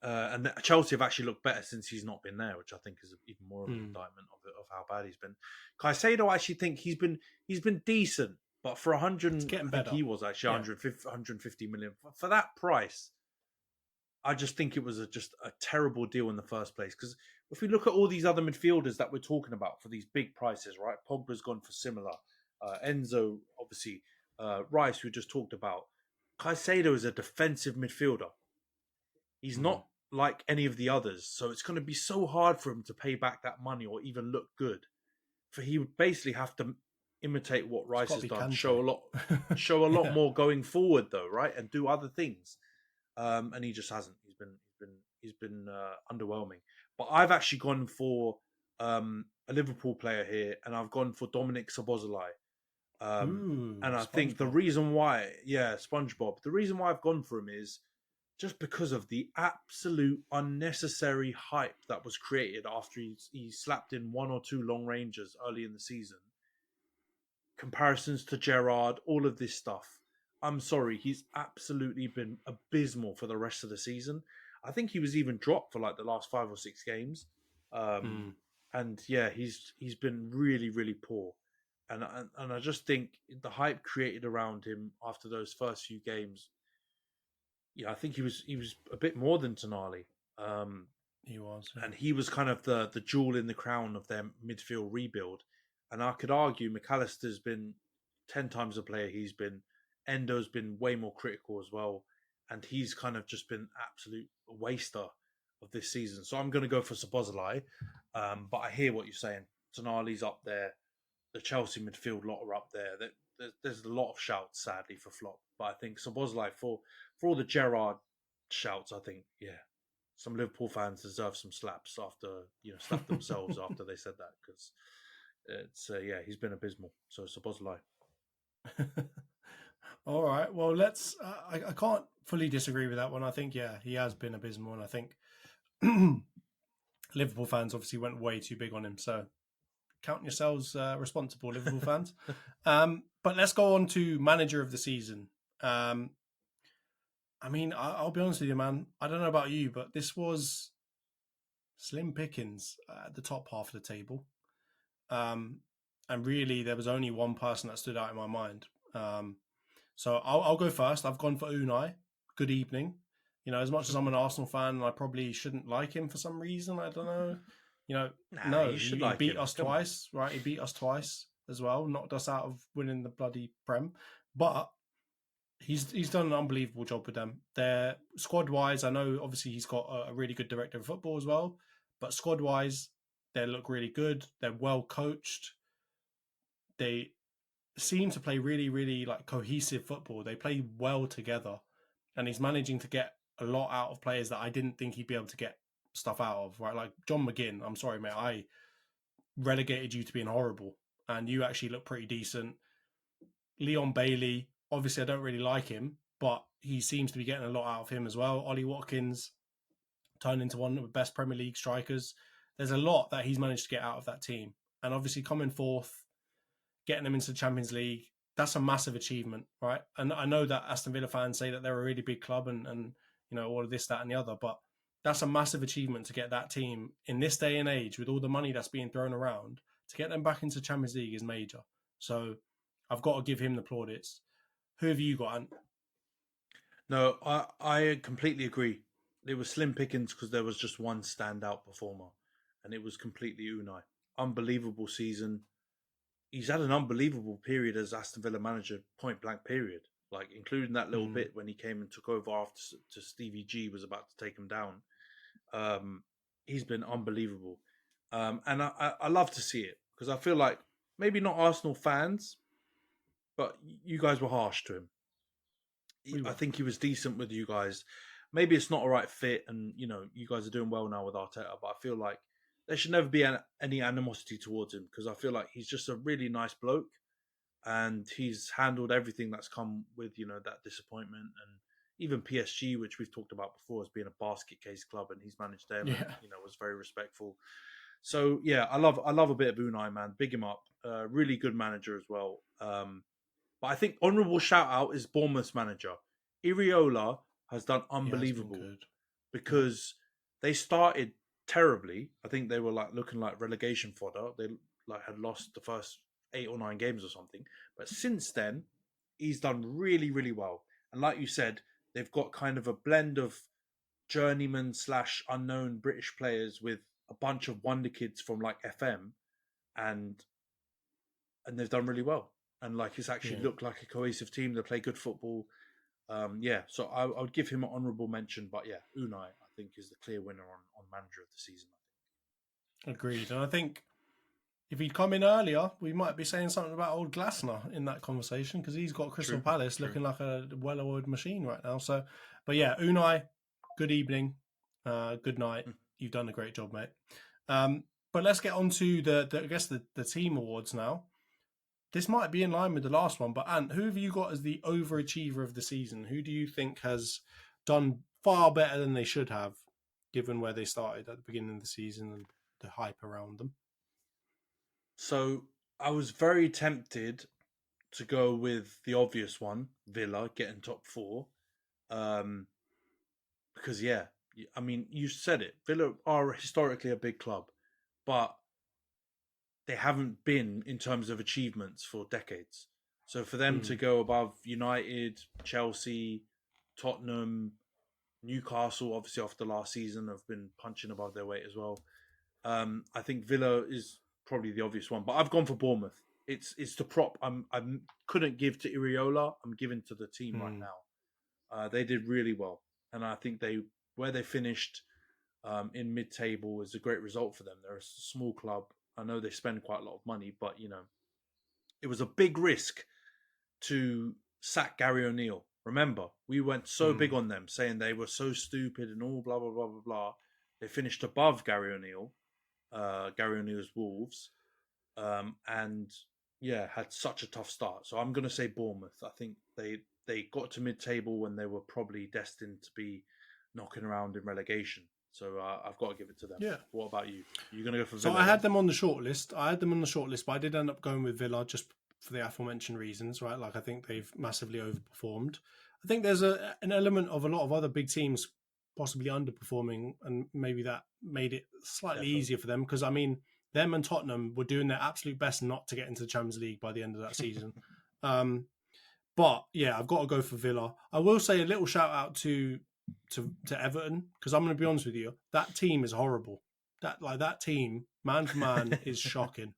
[SPEAKER 6] And Chelsea have actually looked better since he's not been there, which I think is even more of an indictment of how bad he's been. Caicedo, I actually think he's been decent, but for 100, I think he was actually 150 million for that price. I just think it was just a terrible deal in the first place. Because if we look at all these other midfielders that we're talking about for these big prices, right? Pogba's gone for similar. Enzo, obviously, Rice, we just talked about. Caicedo is a defensive midfielder. He's not like any of the others. So it's going to be so hard for him to pay back that money or even look good. For he would basically have to imitate what Rice has done.
[SPEAKER 5] Kante.
[SPEAKER 6] Show a lot more going forward, though, right? And do other things. And he just hasn't. He's been underwhelming. But I've actually gone for a Liverpool player here, and I've gone for Dominic Szoboszlai. And I think the reason why, SpongeBob, the reason why I've gone for him is just because of the absolute unnecessary hype that was created after he slapped in 1 or 2 long ranges early in the season. Comparisons to Gerrard, all of this stuff. I'm sorry, he's absolutely been abysmal for the rest of the season. I think he was even dropped for like the last 5 or 6 games. And yeah, he's been really, really poor. And I just think the hype created around him after those first few games, I think he was a bit more than Tonali.
[SPEAKER 5] He was.
[SPEAKER 6] Yeah. And he was kind of the jewel in the crown of their midfield rebuild. And I could argue McAllister's been 10 times the player he's been. Endo's been way more critical as well. And he's kind of just been absolute waster of this season. So I'm going to go for Szoboszlai. But I hear what you're saying. Tonali's up there. The Chelsea midfield lot are up there. There's a lot of shouts, sadly, for flop. But I think Szoboszlai, for all the Gerrard shouts, I think, some Liverpool fans deserve some slaps after, slap themselves after they said that. Because it's, he's been abysmal. So Szoboszlai.
[SPEAKER 5] All right. Well, let's. I can't fully disagree with that one. I think, he has been abysmal, and I think Liverpool fans obviously went way too big on him. So count yourselves responsible, Liverpool fans. But let's go on to manager of the season. I mean, I'll be honest with you, man. I don't know about you, but this was slim pickings at the top half of the table. And really, there was only one person that stood out in my mind. So I'll go first. I've gone for Unai. Good evening. As much as I'm an Arsenal fan, I probably shouldn't like him for some reason. I don't know. He beat us twice, right? He beat us twice as well. Knocked us out of winning the bloody Prem. But he's done an unbelievable job with them. They're squad-wise, I know obviously he's got a really good director of football as well. But squad-wise, they look really good. They're well coached. They seem to play really, really cohesive football. They play well together, and he's managing to get a lot out of players that I didn't think he'd be able to get stuff out of. Right, like John McGinn. I'm sorry, mate. I relegated you to being horrible, and you actually look pretty decent. Leon Bailey. Obviously, I don't really like him, but he seems to be getting a lot out of him as well. Ollie Watkins turned into one of the best Premier League strikers. There's a lot that he's managed to get out of that team, and obviously coming fourth, getting them into the Champions League, that's a massive achievement, right? And I know that Aston Villa fans say that they're a really big club and all of this, that and the other, but that's a massive achievement to get that team in this day and age with all the money that's being thrown around. To get them back into Champions League is major. So I've got to give him the plaudits. Who have you got, Ant?
[SPEAKER 6] No, I completely agree. It was slim pickings because there was just one standout performer, and it was completely Unai. Unbelievable season. He's had an unbelievable period as Aston Villa manager, point blank period, including that little bit when he came and took over after Stevie G was about to take him down. He's been unbelievable. And I love to see it because I feel like maybe not Arsenal fans, but you guys were harsh to him. I think he was decent with you guys. Maybe it's not a right fit and, you guys are doing well now with Arteta, but I feel like there should never be any animosity towards him because I feel like he's just a really nice bloke and he's handled everything that's come with, that disappointment. And even PSG, which we've talked about before as being a basket case club, and he's managed them and, was very respectful. So, I love a bit of Unai, man. Big him up. Really good manager as well. But I think honourable shout-out is Bournemouth's manager. Iriola has done unbelievable because they started terribly. I think they were looking like relegation fodder. They had lost the first 8 or 9 games or something. But since then, he's done really, really well. And like you said, they've got kind of a blend of journeyman / unknown British players with a bunch of wonder kids from FM, and they've done really well. And it's actually looked like a cohesive team. They play good football. So I would give him an honourable mention. But Unai, I think, is the clear winner on manager of the season.
[SPEAKER 5] Agreed. And I think if he'd come in earlier, we might be saying something about old Glasner in that conversation because he's got Crystal Palace looking like a well-oiled machine right now. So, but yeah, Unai, good evening, good night. You've done a great job, mate. But let's get on to the team awards now. This might be in line with the last one, but Ant, who have you got as the overachiever of the season? Who do you think has done far better than they should have, given where they started at the beginning of the season and the hype around them?
[SPEAKER 6] So I was very tempted to go with the obvious one, Villa getting top 4. Because, yeah, I mean, you said it. Villa are historically a big club, but they haven't been in terms of achievements for decades. So for them to go above United, Chelsea, Tottenham, Newcastle, obviously after last season, have been punching above their weight as well. I think Villa is probably the obvious one, but I've gone for Bournemouth. It's the prop. I couldn't give to Iriola. I'm giving to the team right now. They did really well, and I think where they finished in mid-table is a great result for them. They're a small club. I know they spend quite a lot of money, but it was a big risk to sack Gary O'Neill. Remember, we went so big on them, saying they were so stupid and all blah blah blah blah blah. They finished above Gary O'Neill, Gary O'Neill's Wolves, and had such a tough start. So I'm going to say Bournemouth. I think they got to mid-table when they were probably destined to be knocking around in relegation. So I've got to give it to them. Yeah. What about you? You're going to go for Villa?
[SPEAKER 5] So I had them on the shortlist. But I did end up going with Villa just for the aforementioned reasons, right? Like I think they've massively overperformed. I think there's an element of a lot of other big teams possibly underperforming, and maybe that made it slightly easier for them because, I mean, them and Tottenham were doing their absolute best not to get into the Champions League by the end of that season. But yeah, I've got to go for Villa. I will say a little shout out to Everton because I'm going to be honest with you, that team is horrible. That team, man for man, is shocking,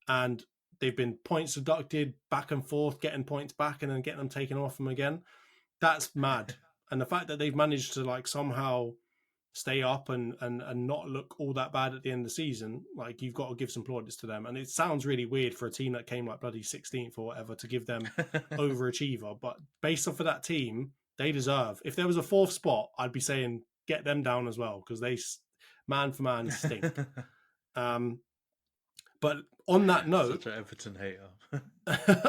[SPEAKER 5] and they've been points deducted back and forth, getting points back and then getting them taken off them again. That's mad. And the fact that they've managed to like somehow stay up and not look all that bad at the end of the season, like you've got to give some plaudits to them. And it sounds really weird for a team that came like bloody 16th or whatever to give them overachiever, but based off of that team, they deserve. If there was a 4th spot, I'd be saying get them down as well because they man for man stink. But on that note,
[SPEAKER 6] such an Everton hater.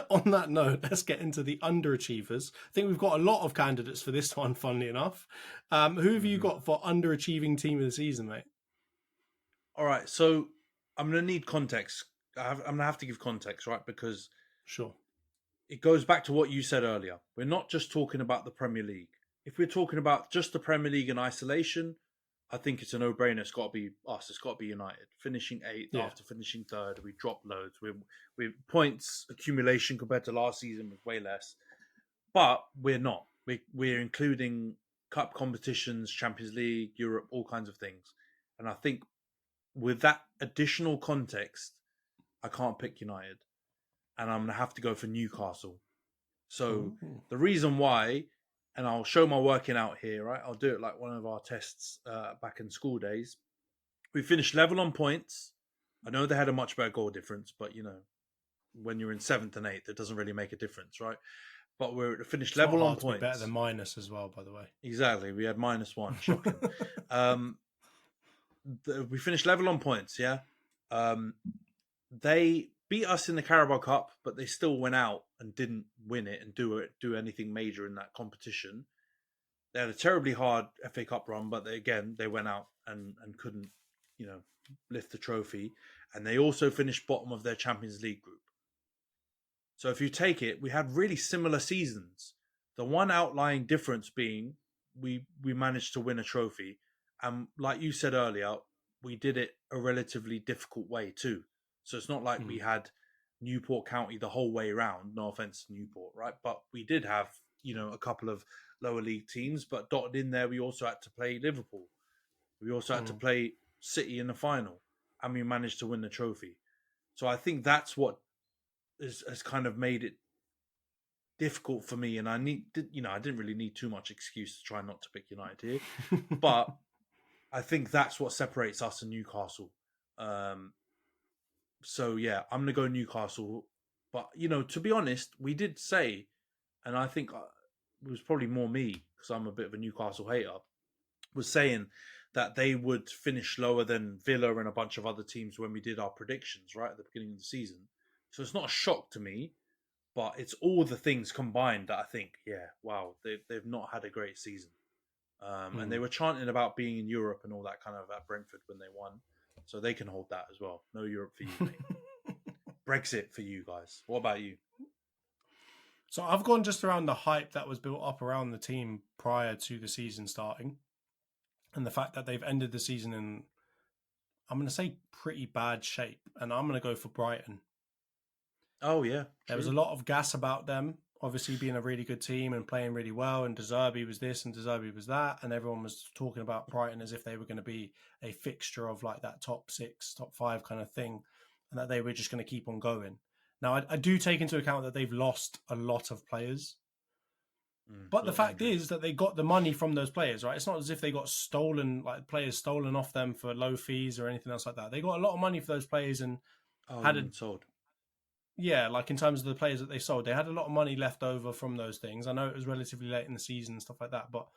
[SPEAKER 5] On that note, let's get into the underachievers. I think we've got a lot of candidates for this one, funnily enough. Who have you got for underachieving team of the season, mate?
[SPEAKER 6] All right, so I'm going to need context. I'm going to have to give context, right? Because
[SPEAKER 5] sure,
[SPEAKER 6] it goes back to what you said earlier. We're not just talking about the Premier League. If we're talking about just the Premier League in isolation, I think it's a no-brainer. It's got to be us. It's got to be United. Finishing 8th after finishing 3rd, we dropped loads. We're points accumulation compared to last season was way less. But we're not. We're including cup competitions, Champions League, Europe, all kinds of things. And I think with that additional context, I can't pick United. And I'm going to have to go for Newcastle. So the reason why, and I'll show my working out here, right? I'll do it like one of our tests back in school days. We finished level on points. I know they had a much better goal difference, but, you know, when you're in 7th and 8th, it doesn't really make a difference, right? But we're finished level on points.
[SPEAKER 5] Better than minus as well, by the way.
[SPEAKER 6] Exactly. We had -1. Shocking. We finished level on points, yeah? They beat us in the Carabao Cup, but they still went out and didn't win it and do anything major in that competition. They had a terribly hard FA Cup run, but they went out and couldn't, you know, lift the trophy. And they also finished bottom of their Champions League group. So if you take it, we had really similar seasons. The one outlying difference being we managed to win a trophy. And like you said earlier, we did it a relatively difficult way too. So it's not like we had Newport County the whole way around. No offense to Newport, right? But we did have, you know, a couple of lower league teams. But dotted in there, we also had to play Liverpool. We also had to play City in the final. And we managed to win the trophy. So I think that's what has kind of made it difficult for me. And I didn't really need too much excuse to try not to pick United here. But I think that's what separates us and Newcastle. So yeah, I'm gonna go Newcastle. But to be honest, we did say, and I think it was probably more me because I'm a bit of a Newcastle hater, was saying that they would finish lower than Villa and a bunch of other teams when we did our predictions right at the beginning of the season. So it's not a shock to me, but it's all the things combined that I think, yeah, wow, they've not had a great season. And they were chanting about being in Europe and all that kind of at Brentford when they won. So they can hold that as well. No Europe for you, mate. Brexit for you guys. What about you?
[SPEAKER 5] So I've gone just around the hype that was built up around the team prior to the season starting. And the fact that they've ended the season in, I'm going to say, pretty bad shape. And I'm going to go for Brighton.
[SPEAKER 6] Oh, yeah.
[SPEAKER 5] There was a lot of gas about them, obviously being a really good team and playing really well. And De Zerbi was this and De Zerbi was that. And everyone was talking about Brighton as if they were going to be a fixture of like that top 6, top 5 kind of thing. And that they were just going to keep on going. Now, I do take into account that they've lost a lot of players. But the fact is that they got the money from those players, right? It's not as if they got stolen, like players stolen off them for low fees or anything else like that. They got a lot of money for those players and
[SPEAKER 6] sold.
[SPEAKER 5] Yeah, like in terms of the players that they sold, they had a lot of money left over from those things. I know it was relatively late in the season and stuff like that, but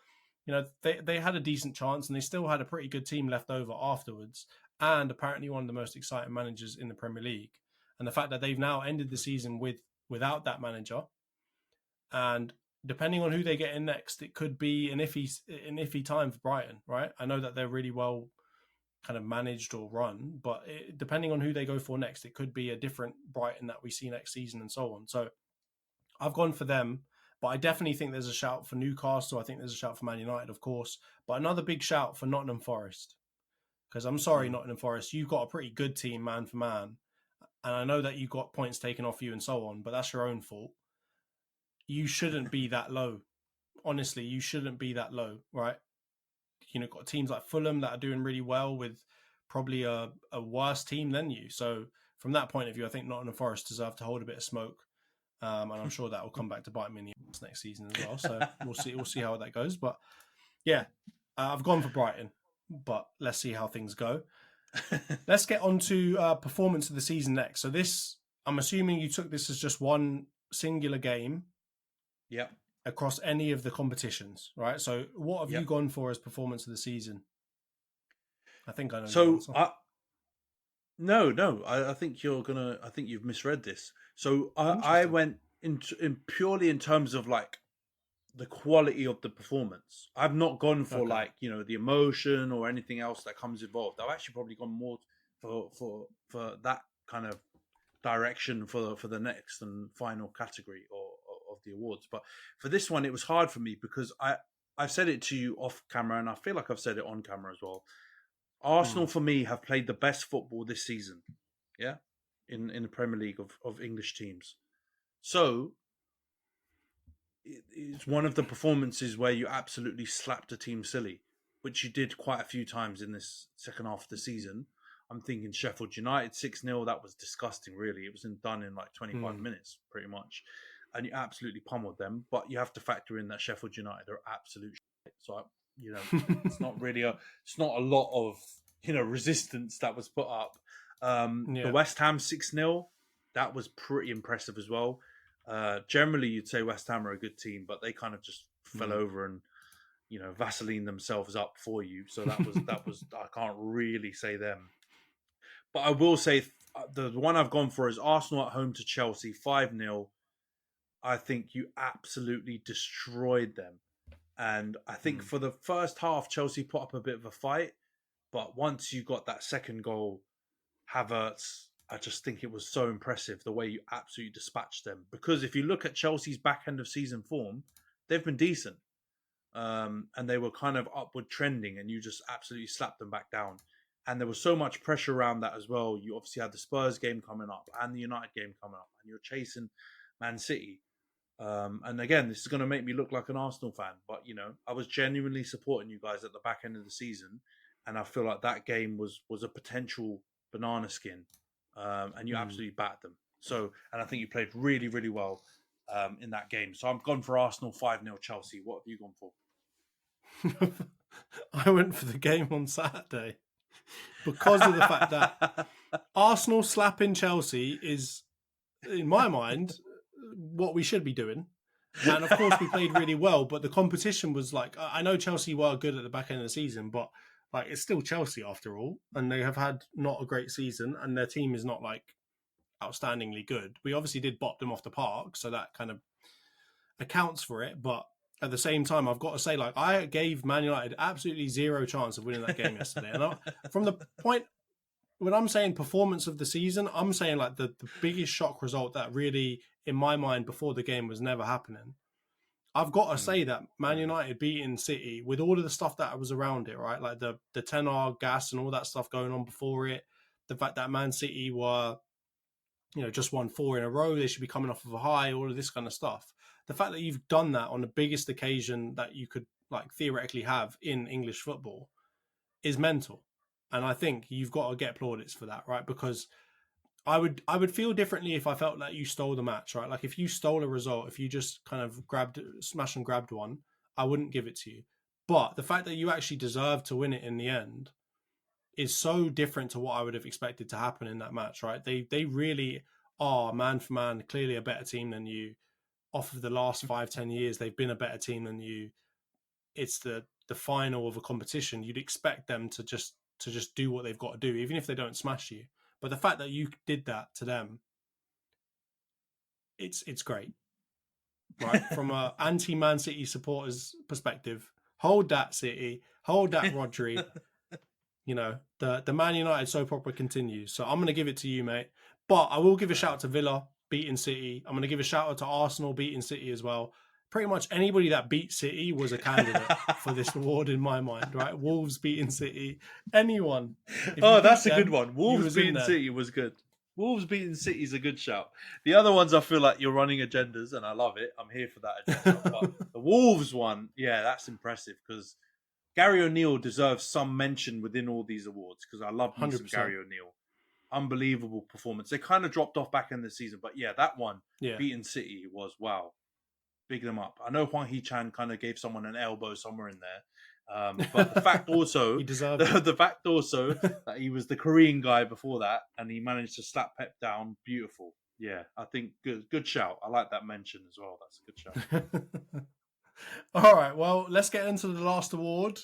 [SPEAKER 5] they had a decent chance and they still had a pretty good team left over afterwards. And apparently one of the most exciting managers in the Premier League. And the fact that they've now ended the season without that manager, and depending on who they get in next, it could be an iffy time for Brighton, right? I know that they're really well kind of managed or run, but depending on who they go for next, it could be a different Brighton that we see next season and so on. So I've gone for them, but I definitely think there's a shout for Newcastle. I think there's a shout for Man United, of course, but another big shout for Nottingham Forest. Because I'm sorry, Nottingham Forest, you've got a pretty good team, man for man. And I know that you got points taken off you and so on, but that's your own fault. You shouldn't be that low. Honestly, you shouldn't be that low, right? Got teams like Fulham that are doing really well with probably a worse team than you. So from that point of view, I think Nottingham Forest deserve to hold a bit of smoke. And I'm sure that will come back to bite me in the ass next season as well. So we'll see how that goes. But yeah, I've gone for Brighton, but let's see how things go. Let's get on to performance of the season next. So this, I'm assuming you took this as just one singular game.
[SPEAKER 6] Yep.
[SPEAKER 5] Across any of the competitions, right? So what have you gone for as performance of the season? I think I know.
[SPEAKER 6] So no, I think I think you've misread this. So I went in purely in terms of like the quality of the performance. I've not gone for like, the emotion or anything else that comes involved. I've actually probably gone more for that kind of direction for the next and final category of the awards. But for this one, it was hard for me because I've said it to you off camera and I feel like I've said it on camera as well. Arsenal for me have played the best football this season. Yeah. In the Premier League of English teams. So it's one of the performances where you absolutely slapped a team silly, which you did quite a few times in this second half of the season. I'm thinking Sheffield United 6-0. That was disgusting, really. It was done in like 25 minutes, pretty much. And you absolutely pummeled them. But you have to factor in that Sheffield United are absolute shit. So, it's not really it's not a lot of, resistance that was put up. The West Ham 6-0, that was pretty impressive as well. Generally, you'd say West Ham are a good team, but they kind of just fell over and, Vaseline themselves up for you. So that was I can't really say them. But I will say the one I've gone for is Arsenal at home to Chelsea, 5-0. I think you absolutely destroyed them. And I think for the first half, Chelsea put up a bit of a fight. But once you got that second goal, Havertz, I just think it was so impressive the way you absolutely dispatched them. Because if you look at Chelsea's back end of season form, they've been decent. And they were kind of upward trending and you just absolutely slapped them back down. And there was so much pressure around that as well. You obviously had the Spurs game coming up and the United game coming up and you're chasing Man City. And again, this is going to make me look like an Arsenal fan. But, I was genuinely supporting you guys at the back end of the season. And I feel like that game was a potential banana skin. And you absolutely battered them. So, and I think you played really, really well in that game. So I'm gone for Arsenal 5-0 Chelsea. What have you gone for?
[SPEAKER 5] I went for the game on Saturday. because of the fact that Arsenal slapping Chelsea is, in my mind, what we should be doing. And of course, we played really well, but the competition was like, I know Chelsea were good at the back end of the season, but like it's still Chelsea after all, and they have had not a great season, and their team is not like outstandingly good. We obviously did bop them off the park, so that kind of accounts for it. But at the same time, I've got to say, like, I gave Man United absolutely zero chance of winning that game yesterday. And from the point when I'm saying performance of the season, I'm saying like the biggest shock result that really, in my mind, before the game was never happening. I've got to say that Man United beating City with all of the stuff that was around it, right? Like the 10R gas and all that stuff going on before it. The fact that Man City were, just won 4 in a row. They should be coming off of a high, all of this kind of stuff. The fact that you've done that on the biggest occasion that you could like theoretically have in English football is mental. And I think you've got to get plaudits for that, right? Because I would feel differently if I felt like you stole the match, right? Like if you stole a result, if you just kind of smash and grabbed one, I wouldn't give it to you. But the fact that you actually deserved to win it in the end is so different to what I would have expected to happen in that match, right? They really are, man for man, clearly a better team than you. Off of the last 5-10 years, they've been a better team than you. It's the final of a competition. You'd expect them to just do what they've got to do, even if they don't smash you. But the fact that you did that to them, it's great, right? From a anti-Man City supporters perspective, hold that City, hold that Rodri. The Man United soap opera continues. So I'm going to give it to you, mate. But I will give a shout out to Villa beating City. I'm going to give a shout out to Arsenal beating City as well. Pretty much anybody that beat City was a candidate for this award in my mind, right? Wolves beating City. Anyone.
[SPEAKER 6] Oh, that's a good one. Wolves beating City was good. Wolves beating City is a good shout. The other ones, I feel like you're running agendas, and I love it. I'm here for that agenda. But the Wolves one, yeah, that's impressive because Gary O'Neill deserves some mention within all these awards because I love me some Gary O'Neill. Unbelievable performance. They kind of dropped off back in the season, but yeah, that one, beating City was wow. Big them up. I know Hwang Hee-chan kind of gave someone an elbow somewhere in there. But the fact also, the fact also that he was the Korean guy before that and he managed to slap Pep down, beautiful. Yeah, I think good shout. I like that mention as well. That's a good shout.
[SPEAKER 5] All right, well, let's get into the last award.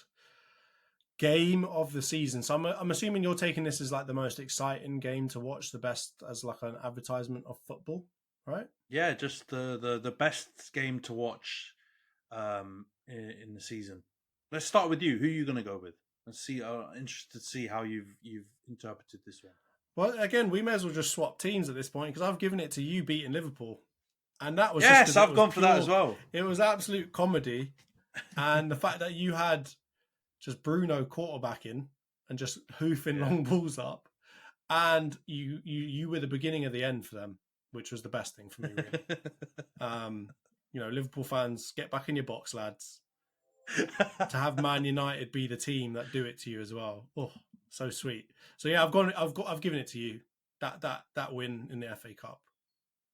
[SPEAKER 5] Game of the season. So I'm assuming you're taking this as like the most exciting game to watch, the best as like an advertisement of football, right?
[SPEAKER 6] Yeah, just the best game to watch in the season. Let's start with you. Who are you going to go with? Let's see. I'm interested to see how you've interpreted this one.
[SPEAKER 5] Well, again, we may as well just swap teams at this point because I've given it to you beating Liverpool, and that was
[SPEAKER 6] I've gone for that as well.
[SPEAKER 5] It was absolute comedy, and the fact that you had just Bruno quarterbacking and just hoofing long balls up, and you were the beginning of the end for them, which was the best thing for me, really. Liverpool fans, get back in your box, lads. To have Man United be the team that do it to you as well. Oh, so sweet. So yeah, I've given it to you. That win in the FA Cup,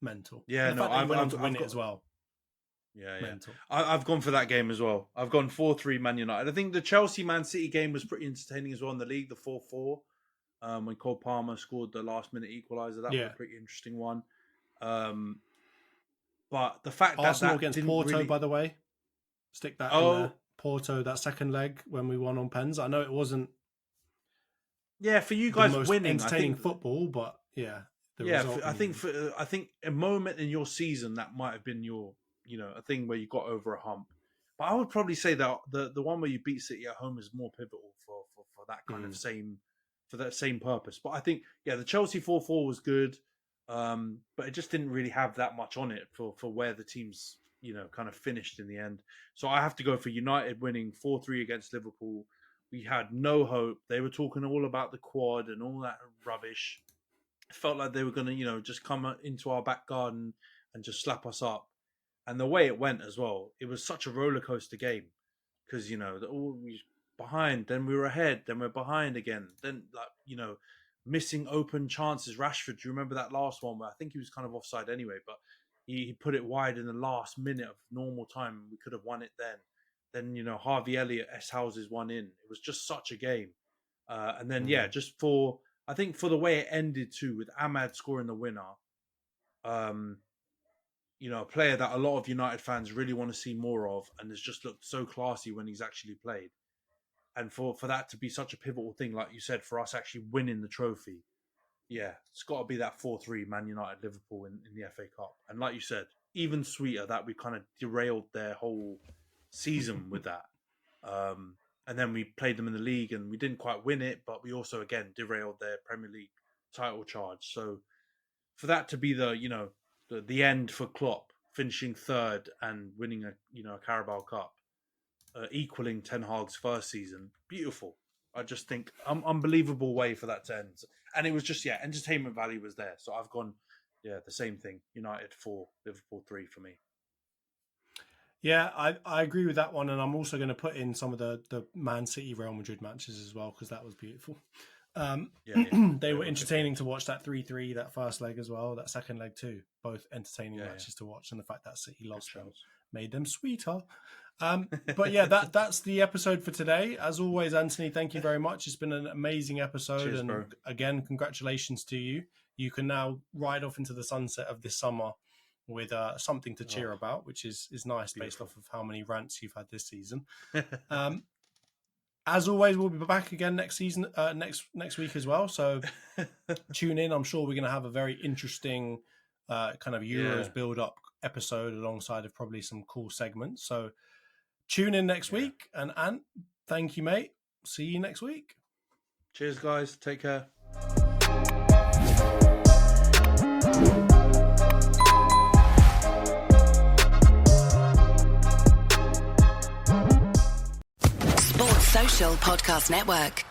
[SPEAKER 5] mental.
[SPEAKER 6] Yeah, no,
[SPEAKER 5] I've went on to win it as well.
[SPEAKER 6] Yeah, mental. I've gone for that game as well. I've gone 4-3 Man United. I think the Chelsea Man City game was pretty entertaining as well in the league. The 4-4 when Cole Palmer scored the last minute equaliser. That was a pretty interesting one. But the fact
[SPEAKER 5] Arsenal
[SPEAKER 6] that
[SPEAKER 5] against Porto, by the way, stick that in there. Porto, that second leg when we won on pens. I know it wasn't.
[SPEAKER 6] Yeah, for you guys
[SPEAKER 5] the most
[SPEAKER 6] winning,
[SPEAKER 5] entertaining football, but
[SPEAKER 6] I think a moment in your season that might have been your, a thing where you got over a hump. But I would probably say that the one where you beat City at home is more pivotal for that kind of same purpose. But I think the Chelsea 4-4 was good, but it just didn't really have that much on it for where the teams kind of finished in the end. So I have to go for United winning 4-3 against Liverpool. We had no hope. They were talking all about the quad and all that rubbish. It felt like they were going to, just come into our back garden and just slap us up. And the way it went as well, it was such a roller coaster game because, we were behind, then we were ahead, then we're behind again. Then, missing open chances. Rashford, do you remember that last one where I think he was kind of offside anyway, but he put it wide in the last minute of normal time. We could have won it then. Then, Harvey Elliott, S. Houses one in. It was just such a game. And then, just for the way it ended too, with Ahmad scoring the winner, a player that a lot of United fans really want to see more of, and has just looked so classy when he's actually played. And for that to be such a pivotal thing, like you said, for us actually winning the trophy, it's got to be that 4-3 Man United Liverpool in the FA Cup. And like you said, even sweeter that we kind of derailed their whole season with that. And then we played them in the league and we didn't quite win it, but we also, again, derailed their Premier League title charge. So for that to be the end for Klopp, finishing third and winning a Carabao Cup, equaling Ten Hag's first season, beautiful. I just think unbelievable way for that to end. And it was just, entertainment value was there. So I've gone, the same thing. United 4, Liverpool 3 for me.
[SPEAKER 5] Yeah, I agree with that one. And I'm also going to put in some of the Man City Real Madrid matches as well, because that was beautiful. They were entertaining to watch, that 3-3, that first leg as well, that second leg too. Both entertaining matches to watch. And the fact that City lost them made them sweeter. But that's the episode for today. As always, Anthony, thank you very much. It's been an amazing episode.
[SPEAKER 6] Cheers, bro.
[SPEAKER 5] Again, congratulations to you. You can now ride off into the sunset of this summer with something to cheer about, which is nice. Beautiful. Based off of how many rants you've had this season. As always, we'll be back again next season, next week as well. So tune in. I'm sure we're going to have a very interesting kind of Euros build-up episode alongside of probably some cool segments. So tune in next week. And Ant, thank you, mate. See you next week.
[SPEAKER 6] Cheers, guys. Take care.
[SPEAKER 11] Social Podcast Network.